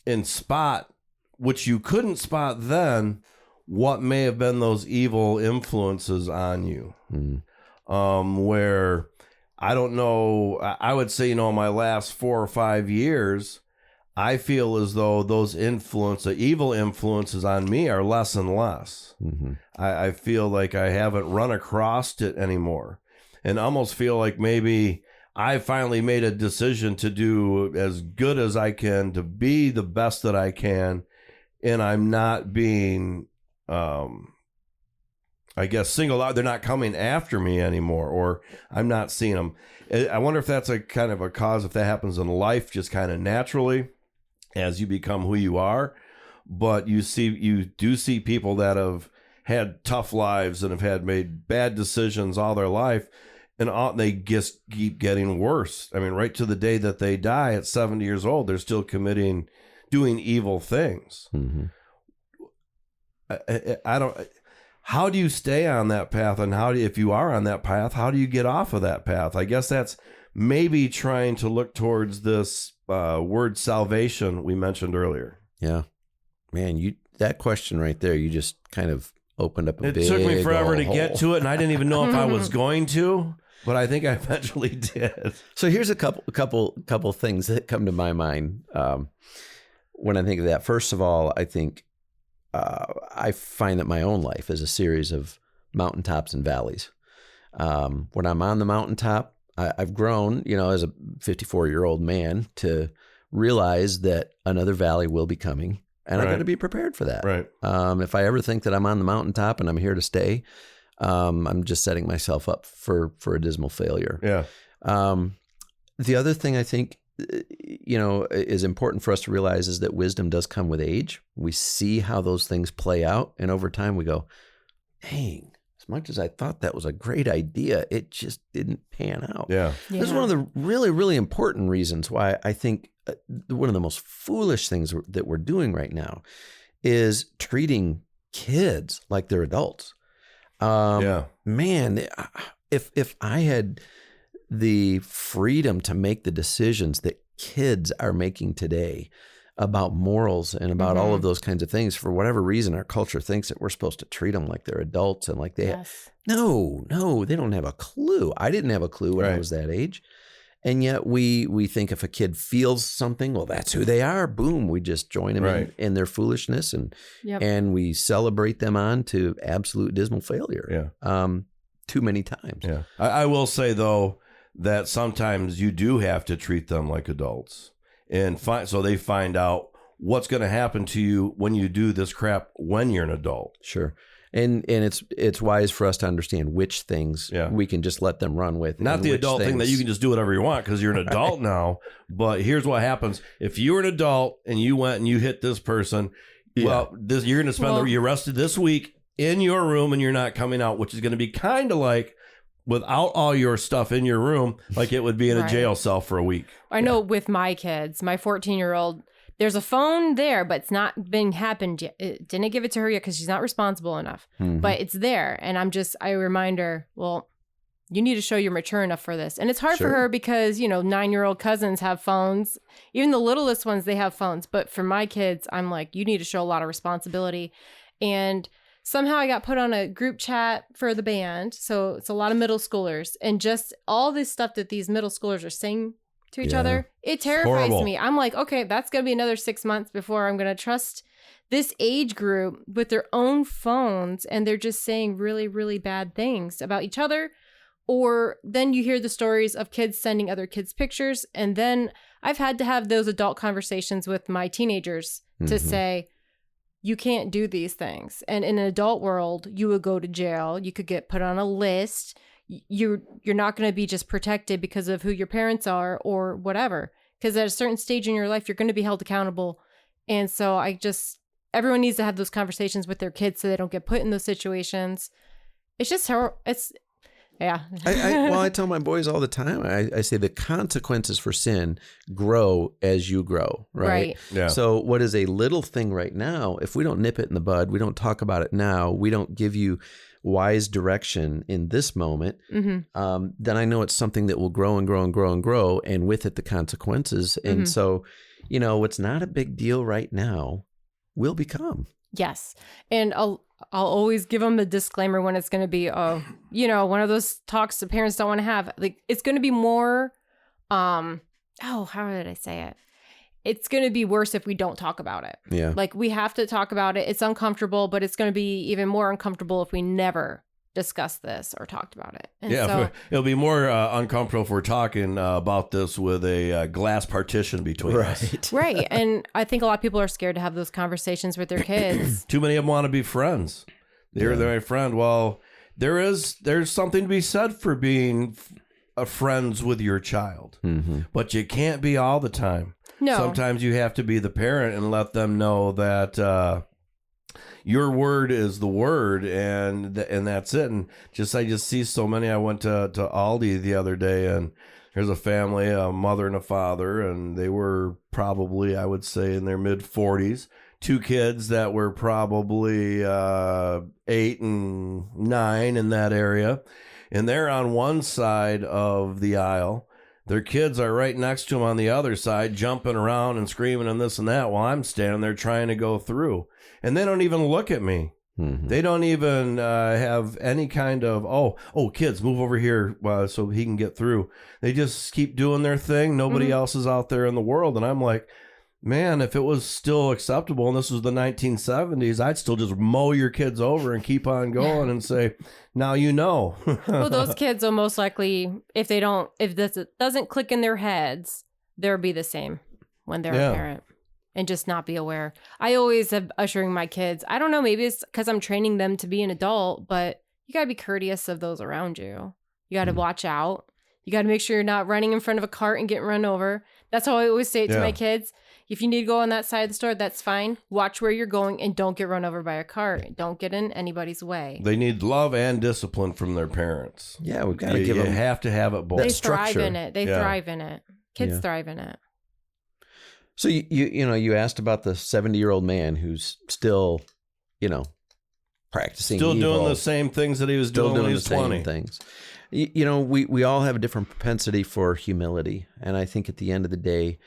and spot, which you couldn't spot then, what may have been those evil influences on you. Where I don't know, I would say, my last 4 or 5 years, I feel as though those the evil influences on me are less and less. I feel like I haven't run across it anymore, and almost feel like maybe I finally made a decision to do as good as I can, to be the best that I can, and I'm not being, I guess, singled out. They're not coming after me anymore, or I'm not seeing them. I wonder if that's a kind of a cause, if that happens in life just kind of naturally as you become who you are. But you do see people that have had tough lives and have made bad decisions all their life, and they just keep getting worse. I mean, right to the day that they die at 70 years old, they're still doing evil things. I don't. How do you stay on that path, and if you are on that path, how do you get off of that path? I guess that's maybe trying to look towards this word salvation we mentioned earlier. Yeah, man, that question right there, you just kind of opened up a big. It took me forever to hole. get to it, and I didn't even know if I was going to, but I think I eventually did. So here's a couple things that come to my mind when I think of that. First of all, I think I find that my own life is a series of mountaintops and valleys. When I'm on the mountaintop, I've grown, as a 54-year-old man, to realize that another valley will be coming, and I've got to be prepared for that. Right. If I ever think that I'm on the mountaintop and I'm here to stay, I'm just setting myself up for a dismal failure. Yeah. The other thing I think, is important for us to realize is that wisdom does come with age. We see how those things play out, and over time we go, dang, as much as I thought that was a great idea, it just didn't pan out. Yeah. This is one of the really, really important reasons why I think one of the most foolish things that we're doing right now is treating kids like they're adults. Man, if I had the freedom to make the decisions that kids are making today about morals and about all of those kinds of things, for whatever reason, our culture thinks that we're supposed to treat them like they're adults and like they no, they don't have a clue. I didn't have a clue when I was that age. And yet we think if a kid feels something, well, that's who they are. Boom, we just join them in their foolishness, and we celebrate them on to absolute dismal failure. Too many times. Yeah. I will say, though, that sometimes you do have to treat them like adults, and so they find out what's going to happen to you when you do this crap when you're an adult. Sure. And it's wise for us to understand which things we can just let them run with. Not the adult thing that you can just do whatever you want because you're an adult now. But here's what happens. If you were an adult and you went and you hit this person, you're going to spend the rest of this week in your room and you're not coming out, which is going to be kind of like, without all your stuff in your room, like it would be in a jail cell for a week. I know with my kids, my 14-year-old, there's a phone there, but it's not been happened yet. It didn't give it to her yet because she's not responsible enough. But it's there. And I remind her, well, you need to show you're mature enough for this. And it's hard for her because, 9-year-old cousins have phones. Even the littlest ones, they have phones. But for my kids, I'm like, you need to show a lot of responsibility. And somehow I got put on a group chat for the band. So it's a lot of middle schoolers. And just all this stuff that these middle schoolers are saying to each other, it terrifies me. I'm like, okay, that's going to be another 6 months before I'm going to trust this age group with their own phones. And they're just saying really, really bad things about each other. Or then you hear the stories of kids sending other kids pictures. And then I've had to have those adult conversations with my teenagers to say, you can't do these things. And in an adult world, you would go to jail. You could get put on a list. You're not going to be just protected because of who your parents are or whatever. Because at a certain stage in your life, you're going to be held accountable. And so everyone needs to have those conversations with their kids so they don't get put in those situations. It's just how it's. Yeah. I tell my boys all the time, I say the consequences for sin grow as you grow, right? Right. Yeah. So what is a little thing right now, if we don't nip it in the bud, we don't talk about it now, we don't give you wise direction in this moment, then I know it's something that will grow and grow and grow and grow, and with it the consequences. And so, what's not a big deal right now will become. Yes. And I'll always give them the disclaimer when it's going to be, one of those talks that parents don't want to have. Like, it's going to be more, how did I say it? It's going to be worse if we don't talk about it. Yeah. Like, we have to talk about it. It's uncomfortable, but it's going to be even more uncomfortable if we never discussed this or talked about it. And so, it'll be more uncomfortable if we're talking about this with a glass partition between us. Right. And I think a lot of people are scared to have those conversations with their kids. Too many of them want to be friends. They're my friend. Well, there's something to be said for being friends with your child, but you can't be all the time. No. Sometimes you have to be the parent and let them know that your word is the word, and that's it. And I just see so many. I went to Aldi the other day, and there's a family, a mother and a father, and they were probably, I would say, in their mid-40s. 2 kids that were probably 8 and 9 in that area, and they're on one side of the aisle. Their kids are right next to them on the other side, jumping around and screaming and this and that, while I'm standing there trying to go through. And they don't even look at me. They don't even have any kind of, kids, move over here so he can get through. They just keep doing their thing. Nobody else is out there in the world. And I'm like, man, if it was still acceptable and this was the 1970s, I'd still just mow your kids over and keep on going and say, now you know. Well, those kids will most likely, if this doesn't click in their heads, they'll be the same when they're a parent and just not be aware. I always have ushering my kids. I don't know, maybe it's because I'm training them to be an adult, but you got to be courteous of those around you. You got to watch out. You got to make sure you're not running in front of a cart and getting run over. That's how I always say it to my kids. If you need to go on that side of the store, that's fine. Watch where you're going and don't get run over by a cart. Don't get in anybody's way. They need love and discipline from their parents. Yeah, we've got to give them. You have to have it both. They structure. thrive in it. They thrive in it. Kids thrive in it. So you asked about the 70-year-old man who's still, practicing still evil, doing the same things that he was doing when he was 20. Things. We all have a different propensity for humility, and I think at the end of the day,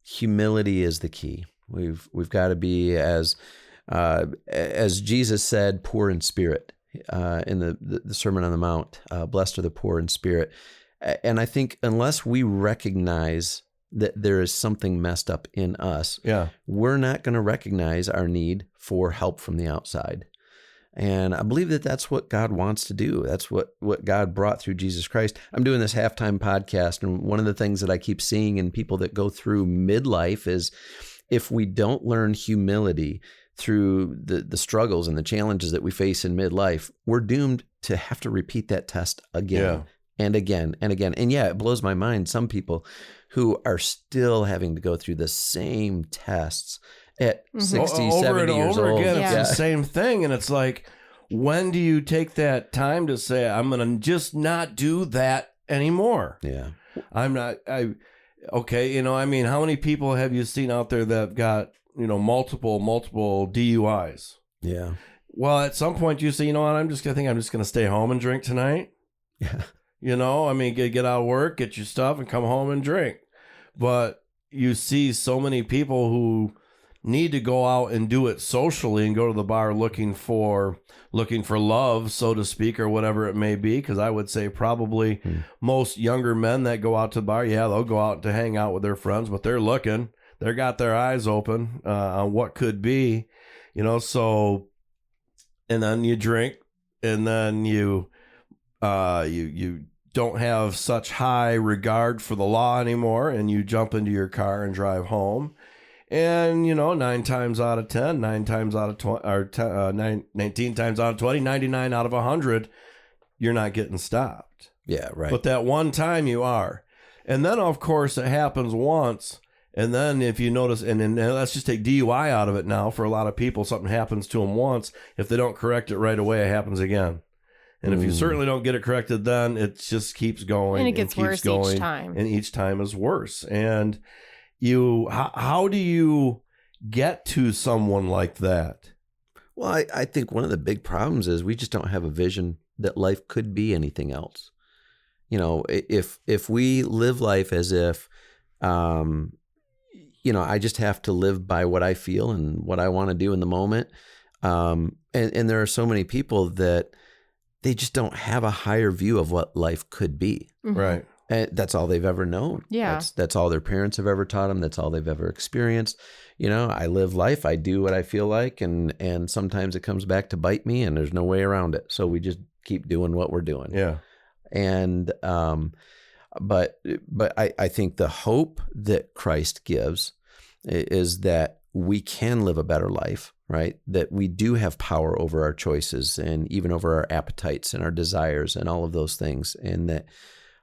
humility is the key. We've got to be as Jesus said, poor in spirit in the Sermon on the Mount. Blessed are the poor in spirit. And I think unless we recognize that there is something messed up in us, we're not going to recognize our need for help from the outside. And I believe that that's what God wants to do. That's what God brought through Jesus Christ. I'm doing this halftime podcast, and one of the things that I keep seeing in people that go through midlife is if we don't learn humility through the struggles and the challenges that we face in midlife, we're doomed to have to repeat that test again and again and again. And it blows my mind, some people who are still having to go through the same tests at 60, 70 years old. Again, it's the same thing. And it's like, when do you take that time to say, I'm going to just not do that anymore? Yeah. How many people have you seen out there that have got, multiple DUIs? Yeah. Well, at some point you say, I'm just going to stay home and drink tonight. Yeah. Get out of work, get your stuff and come home and drink. But you see so many people who need to go out and do it socially and go to the bar looking for love, so to speak, or whatever it may be. Because I would say probably most younger men that go out to the bar, they'll go out to hang out with their friends, but they're looking. They got their eyes open on what could be, so, and then you drink, and then you don't have such high regard for the law anymore, and you jump into your car and drive home. And, 9 times out of 10, 9 times out of 20, or 19 times out of 20, 99 out of 100, you're not getting stopped. Yeah, right. But that one time you are. And then, of course, it happens once, And then if you notice, and then let's just take DUI out of it now. For a lot of people, something happens to them once. If they don't correct it right away, it happons again. And if you certainly don't get it corrected, then it just keeps going. And it gets keeps worse going, each time. And each time is worse. And how do you get to someone like that? Well, I think one of the big problems is we just don't have a vision that life could be anything else. You know, if we live life as if, you know, I just have to live by what I feel and what I want to do in the moment. And there are so many people that they just don't have a higher view of what life could be. Mm-hmm. Right. And that's all they've ever known. Yeah. That's all their parents have ever taught them. That's all they've ever experienced. You know, I live life. I do what I feel like. And sometimes it comes back to bite me and there's no way around it. So we just keep doing what we're doing. Yeah. And, but I think the hope that Christ gives is that we can live a better life, right? That we do have power over our choices and even over our appetites and our desires and all of those things. And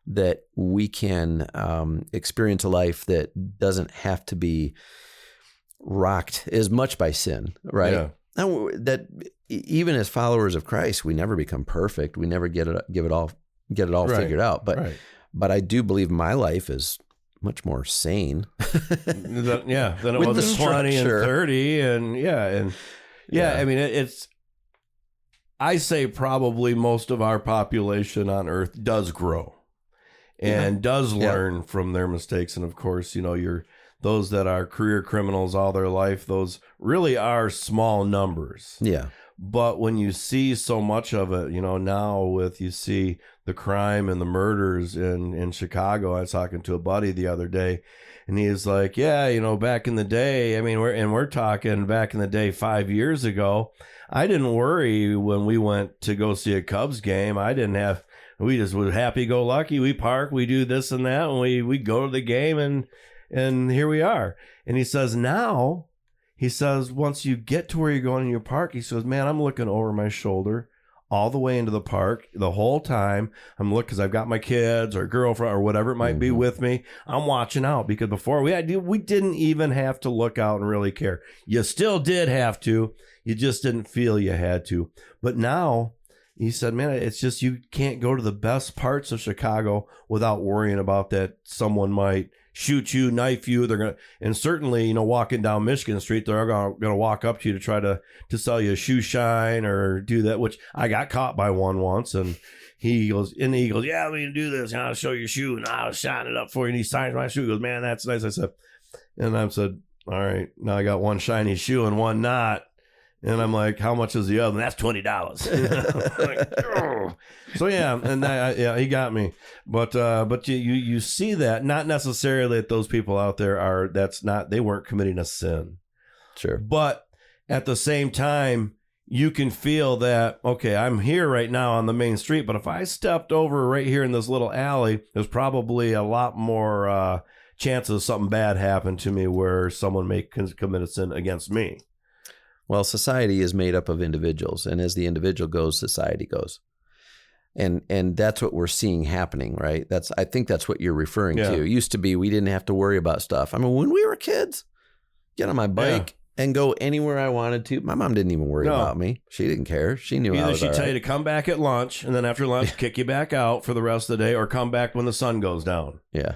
that we can experience a life that doesn't have to be rocked as much by sin, right? Yeah. Now, that even as followers of Christ, we never become perfect. We never get it all Right. figured out. Right. But I do believe my life is much more sane. Than it With was the at 20 and structure. 30. And Yeah. I mean, I say probably most of our population on Earth does grow and does learn from their mistakes. And of course, you know, those that are career criminals all their life, those really are small numbers. Yeah. But when you see so much of it, you know, now you see the crime and the murders in Chicago. I was talking to a buddy the other day, and he's like, yeah, you know, back in the day, I mean, we're talking back in the day 5 years ago, I didn't worry when we went to go see a Cubs game. We just was happy-go-lucky. We park, we do this and that, and we go to the game, and here we are. And he says, now... He says, once you get to where you're going in your park, he says, man, I'm looking over my shoulder all the way into the park the whole time. I'm looking because I've got my kids or girlfriend or whatever it might be with me. I'm watching out because before we didn't even have to look out and really care. You still did have to. You just didn't feel you had to. But now, he said, man, it's just you can't go to the best parts of Chicago without worrying about that someone might shoot you, knife you. They're gonna, and certainly, you know, walking down Michigan Street, they're gonna walk up to you to try to sell you a shoe shine or do that. Which I got caught by one once, and he goes, yeah, we can do this. And I'll show you your shoe, and I'll shine it up for you. And he signs my shoe. He goes, man, that's nice. I said, all right, now I got one shiny shoe and one not. And I'm like, how much is the other? And that's $20. Like, oh. So yeah, and he got me. But you see that, not necessarily that those people out there they weren't committing a sin. Sure. But at the same time, you can feel that, okay, I'm here right now on the main street, but if I stepped over right here in this little alley, there's probably a lot more chances of something bad happened to me where someone may commit a sin against me. Well, society is made up of individuals, and as the individual goes, society goes. And that's what we're seeing happening, right? I think that's what you're referring to. It used to be we didn't have to worry about stuff. I mean, when we were kids, get on my bike and go anywhere I wanted to. My mom didn't even worry about me. She didn't care. She knew I was she'd all tell right. you to come back at lunch, and then after lunch, kick you back out for the rest of the day, or come back when the sun goes down. Yeah.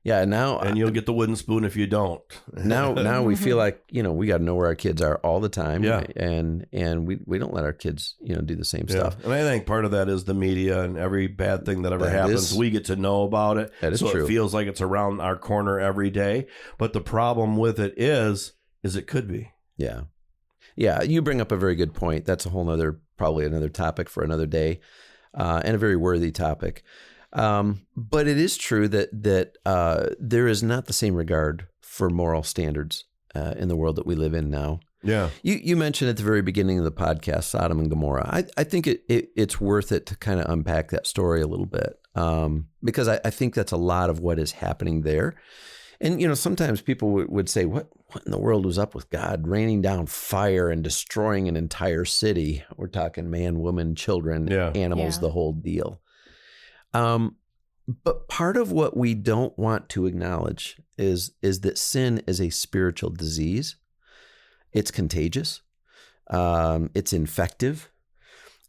Yeah, now and you'll get the wooden spoon if you don't. Now we feel like, you know, we got to know where our kids are all the time. Yeah. And we don't let our kids, you know, do the same stuff. And I think part of that is the media, and every bad thing that ever happens, we get to know about it. That is so true. It feels like it's around our corner every day. But the problem with it is it could be. Yeah. Yeah. You bring up a very good point. That's probably another topic for another day, and a very worthy topic. But it is true that there is not the same regard for moral standards in the world that we live in now. Yeah. You mentioned at the very beginning of the podcast, Sodom and Gomorrah. I think it's worth it to kind of unpack that story a little bit, because I think that's a lot of what is happening there. And, you know, sometimes people would say, what in the world was up with God raining down fire and destroying an entire city? We're talking man, woman, children, animals, the whole deal. But part of what we don't want to acknowledge is that sin is a spiritual disease. It's contagious. It's infective.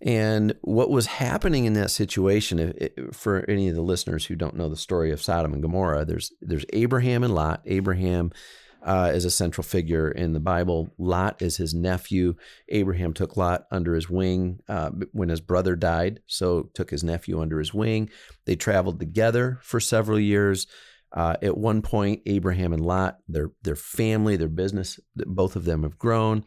And what was happening in that situation, for any of the listeners who don't know the story of Sodom and Gomorrah, there's Abraham and Lot. Abraham is a central figure in the Bible. Lot is his nephew. Abraham took Lot under his wing when his brother died, so took his nephew under his wing. They traveled together for several years. At one point, Abraham and Lot, their family, their business, both of them have grown.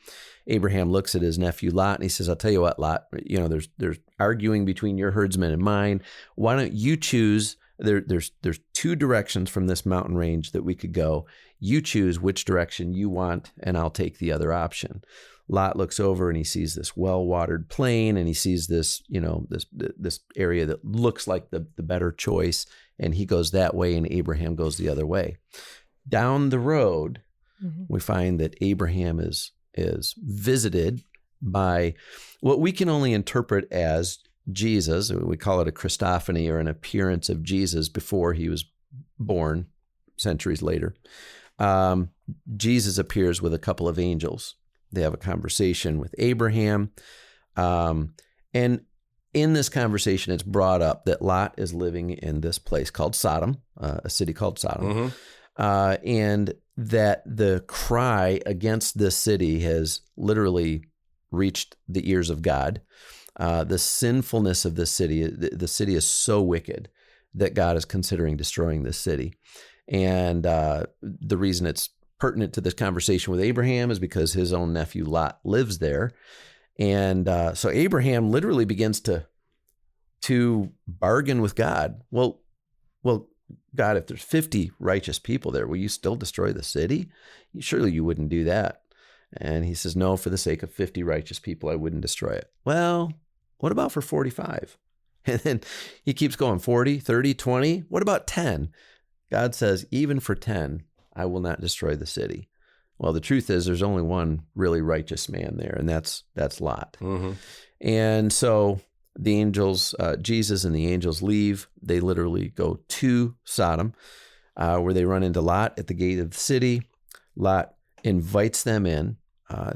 Abraham looks at his nephew Lot and he says, "I'll tell you what, Lot, there's arguing between your herdsmen and mine. Why don't you choose? There's two directions from this mountain range that we could go. You choose which direction you want, and I'll take the other option." Lot looks over and he sees this well-watered plain, and he sees this, this area that looks like the better choice, and he goes that way, and Abraham goes the other way. Down the road, we find that Abraham is visited by what we can only interpret as Jesus. We call it a Christophany, or an appearance of Jesus before he was born, centuries later. Jesus appears with a couple of angels. They have a conversation with Abraham. And in this conversation, it's brought up that Lot is living in this place called Sodom, a city called Sodom. And that the cry against this city has literally reached the ears of God. The sinfulness of this city, the city is so wicked that God is considering destroying this city. And the reason it's pertinent to this conversation with Abraham is because his own nephew Lot lives there. And so Abraham literally begins to bargain with God. Well, God, if there's 50 righteous people there, will you still destroy the city? Surely you wouldn't do that. And he says, no, for the sake of 50 righteous people, I wouldn't destroy it. Well, what about for 45? And then he keeps going, 40, 30, 20. What about 10? God says, even for 10, I will not destroy the city. Well, the truth is there's only one really righteous man there, and that's Lot. And so the angels, Jesus and the angels leave. They literally go to Sodom, where they run into Lot at the gate of the city. Lot invites them in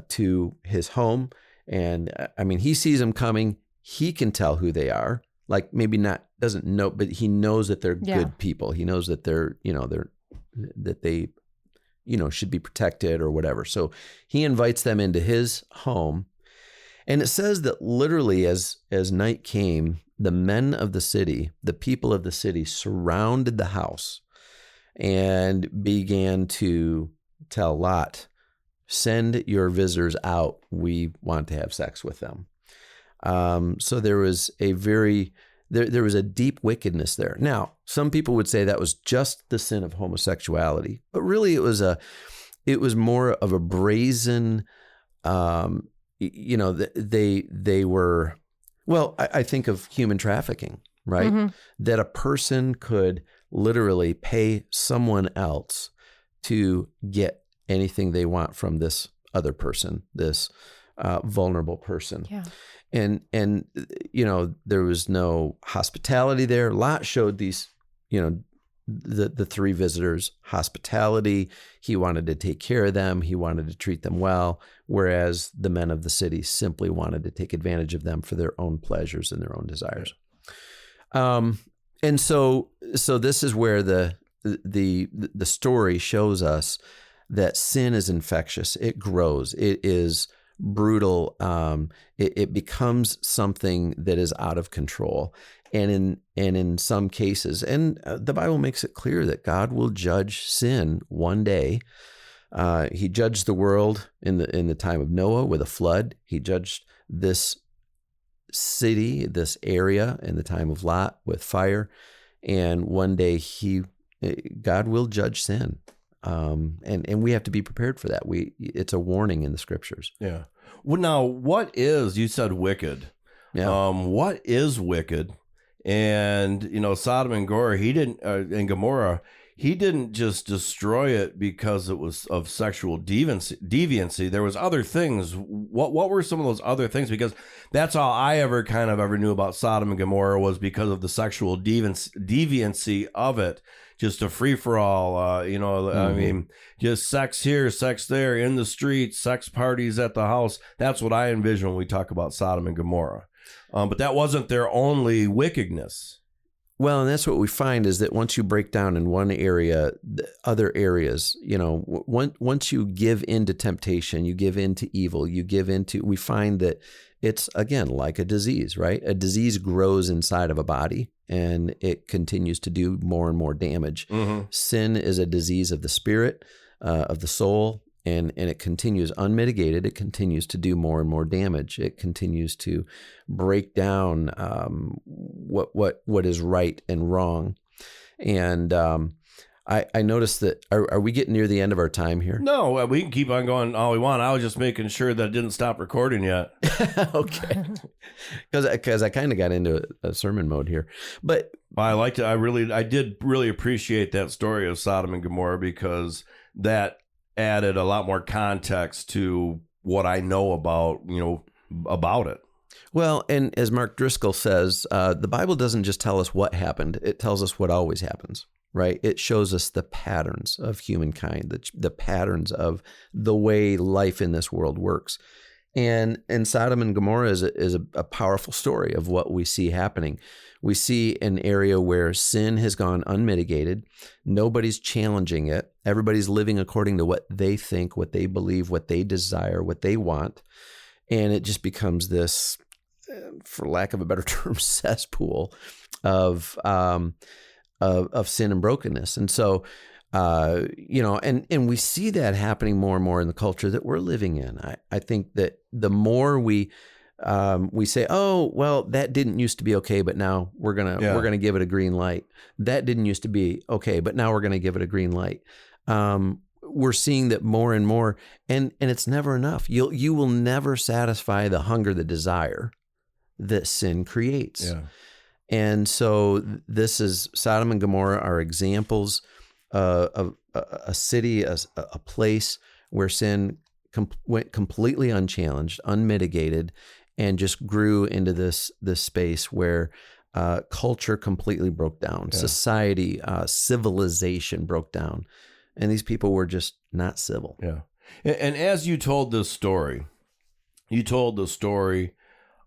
to his home. And I mean, he sees them coming. He can tell who they are. Like maybe not, doesn't know, but he knows that they're good people. He knows that that they should be protected or whatever. So he invites them into his home. And it says that literally as night came, the men of the city, the people of the city, surrounded the house and began to tell Lot, send your visitors out. We want to have sex with them. So there was there was a deep wickedness there. Now, some people would say that was just the sin of homosexuality, but really it was more of a brazen, they were, well, I think of human trafficking, right? That a person could literally pay someone else to get anything they want from this other person, this vulnerable person. Yeah. And there was no hospitality there. Lot showed these, the three visitors hospitality. He wanted to take care of them. He wanted to treat them well, whereas the men of the city simply wanted to take advantage of them for their own pleasures and their own desires. And so this is where the story shows us that sin is infectious. It grows. It is brutal. It becomes something that is out of control. And in some cases, and the Bible makes it clear that God will judge sin one day. He judged the world in the time of Noah with a flood. He judged this city, this area in the time of Lot with fire. And one day God will judge sin. And we have to be prepared for that. It's a warning in the scriptures. Yeah. Well, now, what is, you said wicked. Yeah. What is wicked? And, Sodom and Gomorrah, he didn't just destroy it because it was of sexual deviancy. There was other things. What were some of those other things? Because that's all I ever knew about Sodom and Gomorrah was because of the sexual deviancy of it. Just a free for all, I mean, just sex here, sex there, in the streets, sex parties at the house. That's what I envision when we talk about Sodom and Gomorrah. But that wasn't their only wickedness. Well, and that's what we find is that once you break down in one area, the other areas, once you give into temptation, you give into evil, we find that it's, again, like a disease, right? A disease grows inside of a body and it continues to do more and more damage. Mm-hmm. Sin is a disease of the spirit, of the soul, and it continues unmitigated. It continues to do more and more damage. It continues to break down what is right and wrong. And I noticed that. Are we getting near the end of our time here? No, we can keep on going all we want. I was just making sure that it didn't stop recording yet. Okay, because I kind of got into a sermon mode here, but I liked it. I did really appreciate that story of Sodom and Gomorrah because that added a lot more context to what I know about it. Well, and as Mark Driscoll says, the Bible doesn't just tell us what happened; it tells us what always happens. Right? It shows us the patterns of humankind, the patterns of the way life in this world works. And Sodom and Gomorrah is a powerful story of what we see happening. We see an area where sin has gone unmitigated. Nobody's challenging it. Everybody's living according to what they think, what they believe, what they desire, what they want. And it just becomes this, for lack of a better term, cesspool of sin and brokenness. And so, and we see that happening more and more in the culture that we're living in. I think that the more we say, oh, well, that didn't used to be okay, but now we're gonna give it a green light. That didn't used to be okay, but now we're gonna give it a green light. We're seeing that more and more, and it's never enough. You will never satisfy the hunger, the desire that sin creates. Yeah. And so this is Sodom and Gomorrah are examples of a city, a place where sin went completely unchallenged, unmitigated, and just grew into this space where culture completely broke down, society, civilization broke down, and these people were just not civil. Yeah, and as you told this story,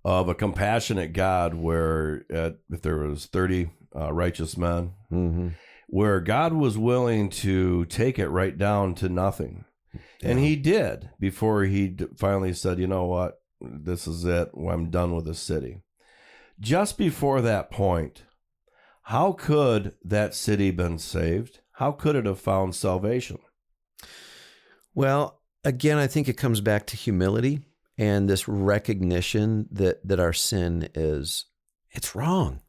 of a compassionate God where if there was 30 righteous men, mm-hmm. where God was willing to take it right down to nothing. Yeah. And he did before he finally said, you know what, this is it. I'm done with this city. Just before that point, how could that city been saved? How could it have found salvation? Well, again, I think it comes back to humility. And this recognition that our sin it's wrong.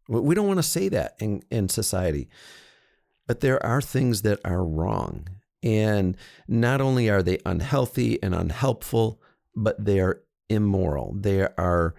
We don't want to say that in society, but there are things that are wrong. And not only are they unhealthy and unhelpful, but they are immoral. They are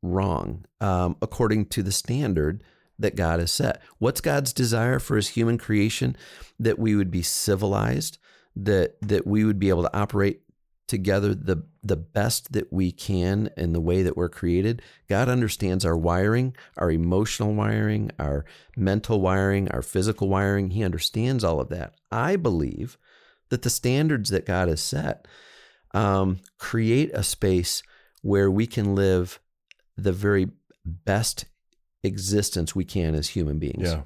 wrong according to the standard that God has set. What's God's desire for his human creation? That we would be civilized, that we would be able to operate together the best that we can in the way that we're created. God understands our wiring, our emotional wiring, our mental wiring, our physical wiring. He understands all of that. I believe that the standards that God has set create a space where we can live the very best existence we can as human beings. Yeah.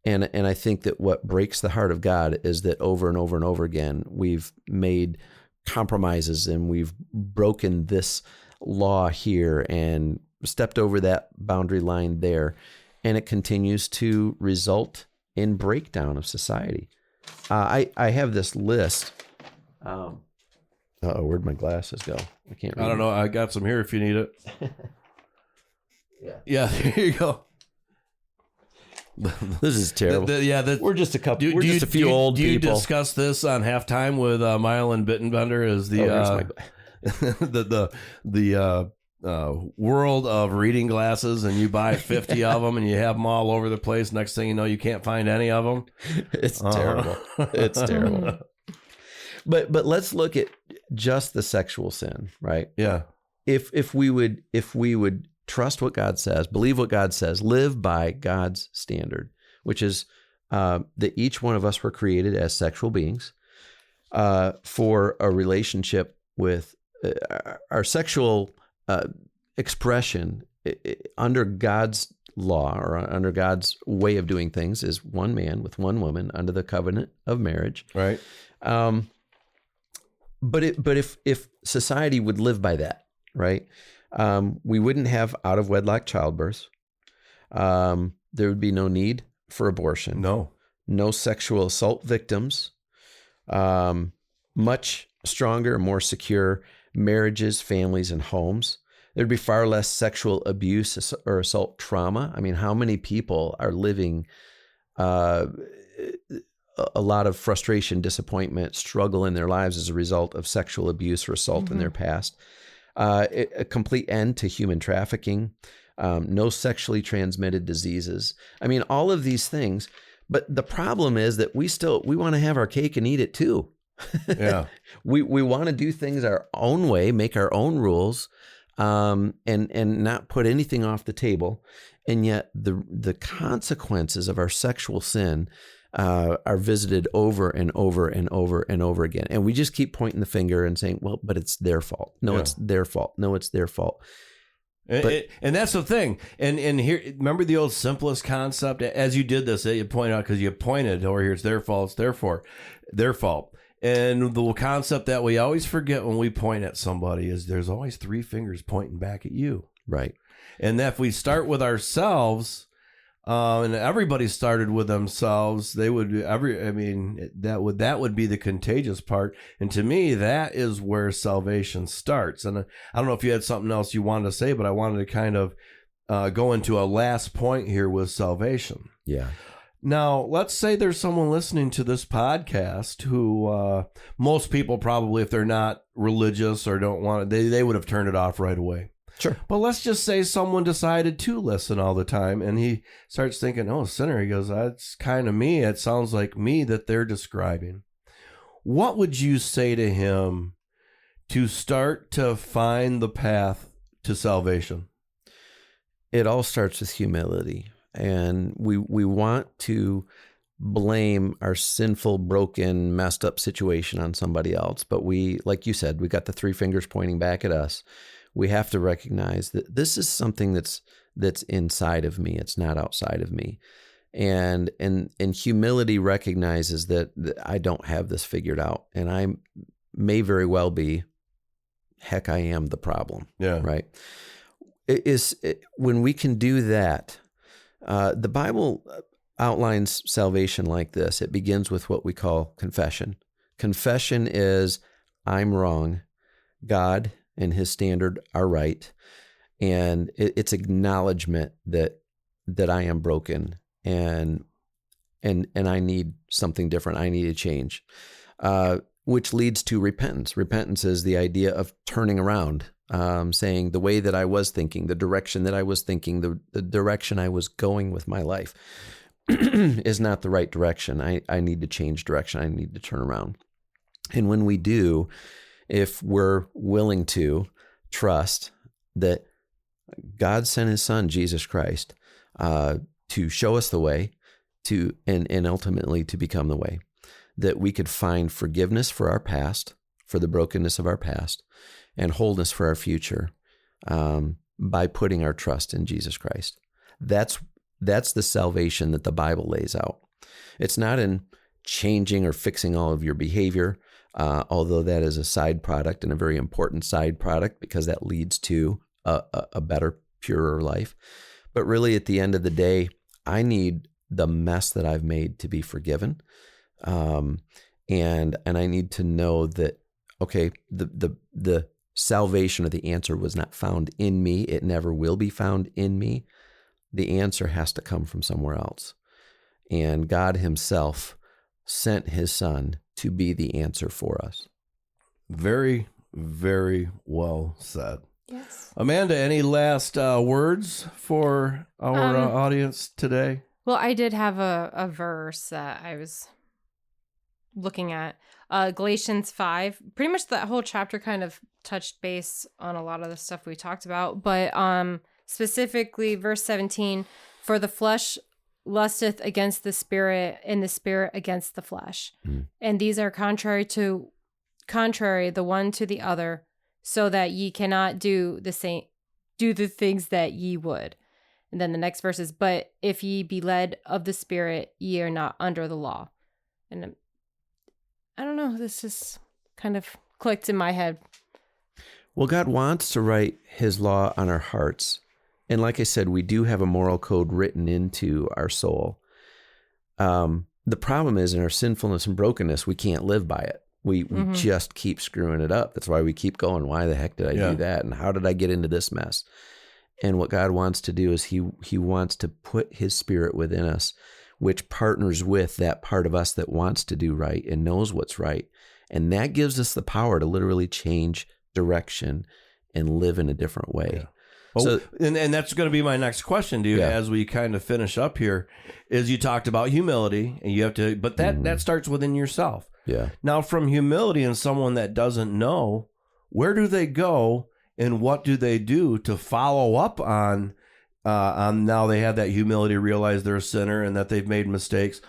And I think that what breaks the heart of God is that over and over and over again, we've made compromises and we've broken this law here and stepped over that boundary line there, and it continues to result in breakdown of society. I have this list. Where'd my glasses go? I can't read. I don't know. I got some here if you need it. Yeah, here you go. This is terrible. We're just a couple. We're just a few old people. Do you discuss this on halftime with Milan Bittenbender as the world of reading glasses, and you buy 50 of them, and you have them all over the place. Next thing you know, you can't find any of them. It's terrible. It's terrible. But let's look at just the sexual sin, right? Yeah. If we would trust what God says, believe what God says, live by God's standard, which is that each one of us were created as sexual beings for a relationship with our sexual expression under God's law or under God's way of doing things is one man with one woman under the covenant of marriage. Right. But if society would live by that, right, we wouldn't have out of wedlock childbirth. There would be no need for abortion. No sexual assault victims. Much stronger, more secure marriages, families, and homes. There'd be far less sexual abuse or assault trauma. I mean, how many people are living a lot of frustration, disappointment, struggle in their lives as a result of sexual abuse or assault in their past? A complete end to human trafficking, no sexually transmitted diseases. I mean, all of these things. But the problem is that we want to have our cake and eat it too. Yeah. We want to do things our own way, make our own rules, and not put anything off the table. And yet the consequences of our sexual sin are visited over and over and over and over again. And we just keep pointing the finger and saying, well, but it's their fault. No, it's their fault. No, it's their fault. And that's the thing. And here, remember the old simplest concept? As you did this, you point out, because you pointed over here, it's their fault, it's therefore their fault. And the concept that we always forget when we point at somebody is there's always three fingers pointing back at you. Right. And that if we start with ourselves, and everybody started with themselves, that would be the contagious part. And to me, that is where salvation starts. And I don't know if you had something else you wanted to say, but I wanted to kind of go into a last point here with salvation. Yeah. Now, let's say there's someone listening to this podcast who most people probably, if they're not religious or don't want it, they would have turned it off right away. Sure. But let's just say someone decided to listen all the time, and he starts thinking, oh, sinner. He goes, that's kind of me. It sounds like me that they're describing. What would you say to him to start to find the path to salvation? It all starts with humility. And we want to blame our sinful, broken, messed up situation on somebody else. But we, like you said, we got the three fingers pointing back at us. We have to recognize that this is something that's inside of me. It's not outside of me. And humility recognizes that I don't have this figured out. And I may very well be, heck, I am the problem. Yeah. Right. When we can do that, the Bible outlines salvation like this. It begins with what we call confession. Confession is, I'm wrong. God and his standard are right. And it's acknowledgement that I am broken and I need something different. I need a change, which leads to repentance. Repentance is the idea of turning around, saying the way that I was thinking, the direction that I was thinking, the direction I was going with my life is not the right direction. I need to change direction. I need to turn around. And when we do, if we're willing to trust that God sent his son, Jesus Christ, to show us the way and ultimately to become the way, that we could find forgiveness for our past, for the brokenness of our past, and wholeness for our future by putting our trust in Jesus Christ. That's the salvation that the Bible lays out. It's not in changing or fixing all of your behavior, although that is a side product and a very important side product because that leads to a better, purer life. But really, at the end of the day, I need the mess that I've made to be forgiven, and I need to know that, okay, the salvation or the answer was not found in me. It never will be found in me. The answer has to come from somewhere else. And God himself sent his son to be the answer for us. Very, very well said. Yes. Amanda, any last words for our audience today? Well, I did have a verse that I was looking at. Galatians 5. Pretty much that whole chapter kind of touched base on a lot of the stuff we talked about. But specifically, verse 17, for the flesh lusteth against the spirit, and the spirit against the flesh. And these are contrary the one to the other, so that ye cannot do the things that ye would. And then the next verse is, but if ye be led of the Spirit, ye are not under the law. And I don't know, this just kind of clicked in my head. Well, God wants to write his law on our hearts. And like I said, we do have a moral code written into our soul. The problem is in our sinfulness and brokenness, we can't live by it. We just keep screwing it up. That's why we keep going, why the heck did I do that? And how did I get into this mess? And what God wants to do is he wants to put his Spirit within us, which partners with that part of us that wants to do right and knows what's right. And that gives us the power to literally change direction and live in a different way. Yeah. Well, so, and that's going to be my next question to you as we kind of finish up here, is you talked about humility, and you have to, but that starts within yourself. Yeah. Now, from humility and someone that doesn't know, where do they go? And what do they do to follow up on now they have that humility, realize they're a sinner and that they've made mistakes?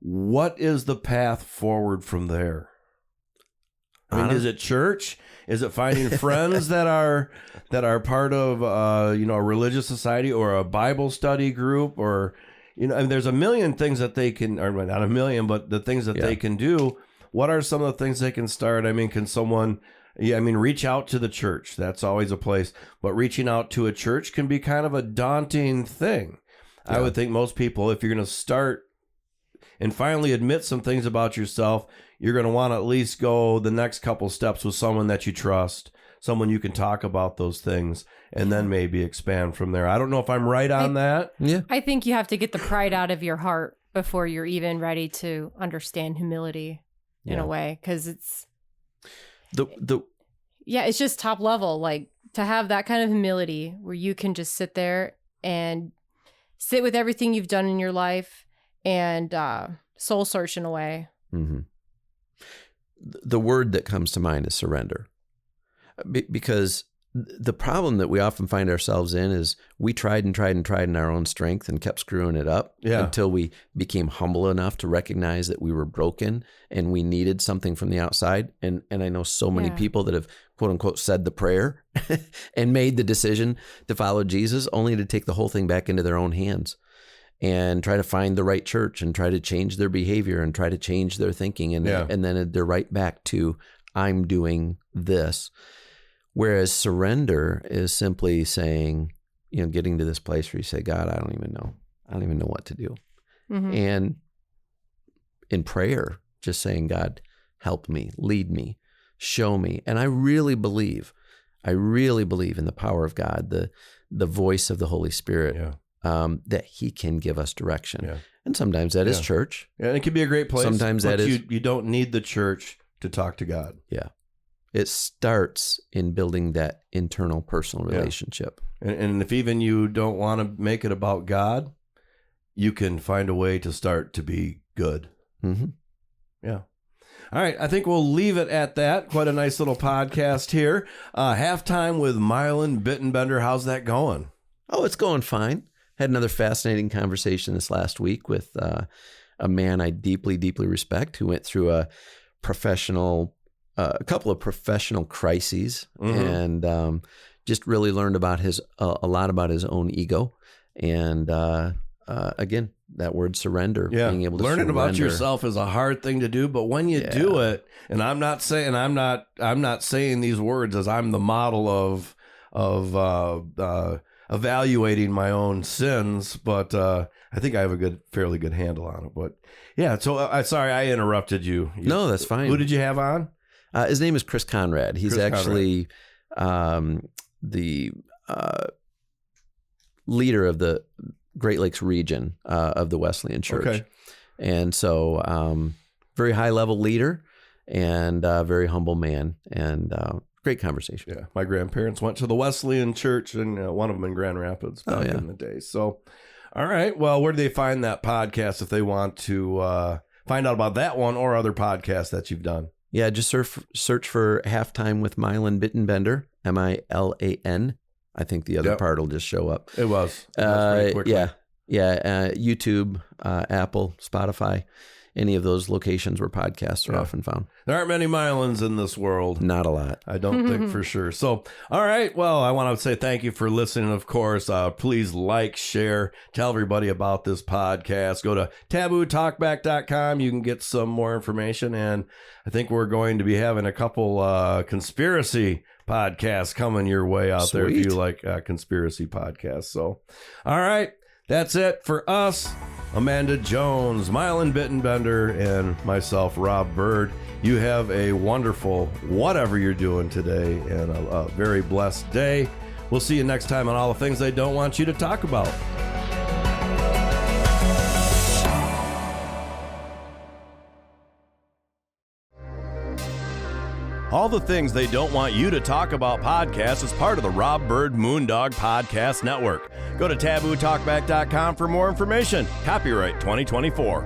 What is the path forward from there? I mean, is it church? Is it finding friends that are part of a religious society or a Bible study group, or I mean, there's a million things that they can, or not a million, but the things that they can do. What are some of the things they can start? I mean, can someone? Yeah, I mean, reach out to the church. That's always a place. But reaching out to a church can be kind of a daunting thing. Yeah. I would think most people, if you're going to start and finally admit some things about yourself, you're going to want to at least go the next couple steps with someone that you trust, someone you can talk about those things, and then maybe expand from there. I don't know if I'm right on that. Yeah. I think you have to get the pride out of your heart before you're even ready to understand humility in a way, because it's... it's just top level, like to have that kind of humility where you can just sit there and sit with everything you've done in your life and soul search in a way. Mm-hmm. The word that comes to mind is surrender, because the problem that we often find ourselves in is we tried in our own strength and kept screwing it up until we became humble enough to recognize that we were broken and we needed something from the outside. And I know so many people that have, quote unquote, said the prayer and made the decision to follow Jesus, only to take the whole thing back into their own hands and try to find the right church and try to change their behavior and try to change their thinking. And then they're right back to, I'm doing this. Whereas surrender is simply saying, getting to this place where you say, God, I don't even know what to do. Mm-hmm. And in prayer, just saying, God, help me, lead me, show me. And I really believe in the power of God, the voice of the Holy Spirit, that he can give us direction. Yeah. And sometimes that is church. Yeah, and it can be a great place. Sometimes that is. You don't need the church to talk to God. Yeah. It starts in building that internal personal relationship. And if even you don't want to make it about God, you can find a way to start to be good. Mm-hmm. Yeah. All right. I think we'll leave it at that. Quite a nice little podcast here. Halftime with Milan Bittenbender. How's that going? Oh, it's going fine. Had another fascinating conversation this last week with a man I deeply, deeply respect who went through a couple of professional crises, and just really learned about a lot about his own ego, and again, that word surrender. Being able to learning surrender. About yourself is a hard thing to do, but when you do it, and I'm not saying these words as I'm the model of evaluating my own sins, but I think I have a fairly good handle on it. But yeah, so sorry I interrupted you. No, that's fine. Who did you have on? His name is Chris Conrad. He's actually the leader of the Great Lakes region of the Wesleyan Church. Okay. And so very high level leader and very humble man. And Great conversation. Yeah, my grandparents went to the Wesleyan Church, and one of them in Grand Rapids back in the day. So, all right. Well, where do they find that podcast if they want to find out about that one or other podcasts that you've done? Yeah, just search for Halftime with Milan Bittenbender, Milan. I think the other part will just show up. It was. Pretty quickly. Yeah. YouTube, Apple, Spotify, any of those locations where podcasts are often found. There aren't many Milans in this world. Not a lot. I don't think for sure. So, all right. Well, I want to say thank you for listening. Of course, please like, share, tell everybody about this podcast. Go to tabootalkback.com. You can get some more information. And I think we're going to be having a couple conspiracy podcasts coming your way out there if you like conspiracy podcasts. So, all right. That's it for us. Amanda Jones, Milan Bittenbender, and myself, Rob Byrd. You have a wonderful whatever you're doing today and a very blessed day. We'll see you next time on All the Things They Don't Want You to Talk About. All the Things They Don't Want You to Talk About podcast is part of the Rob Byrd Moondog Podcast Network. Go to tabootalkback.com for more information. Copyright 2024.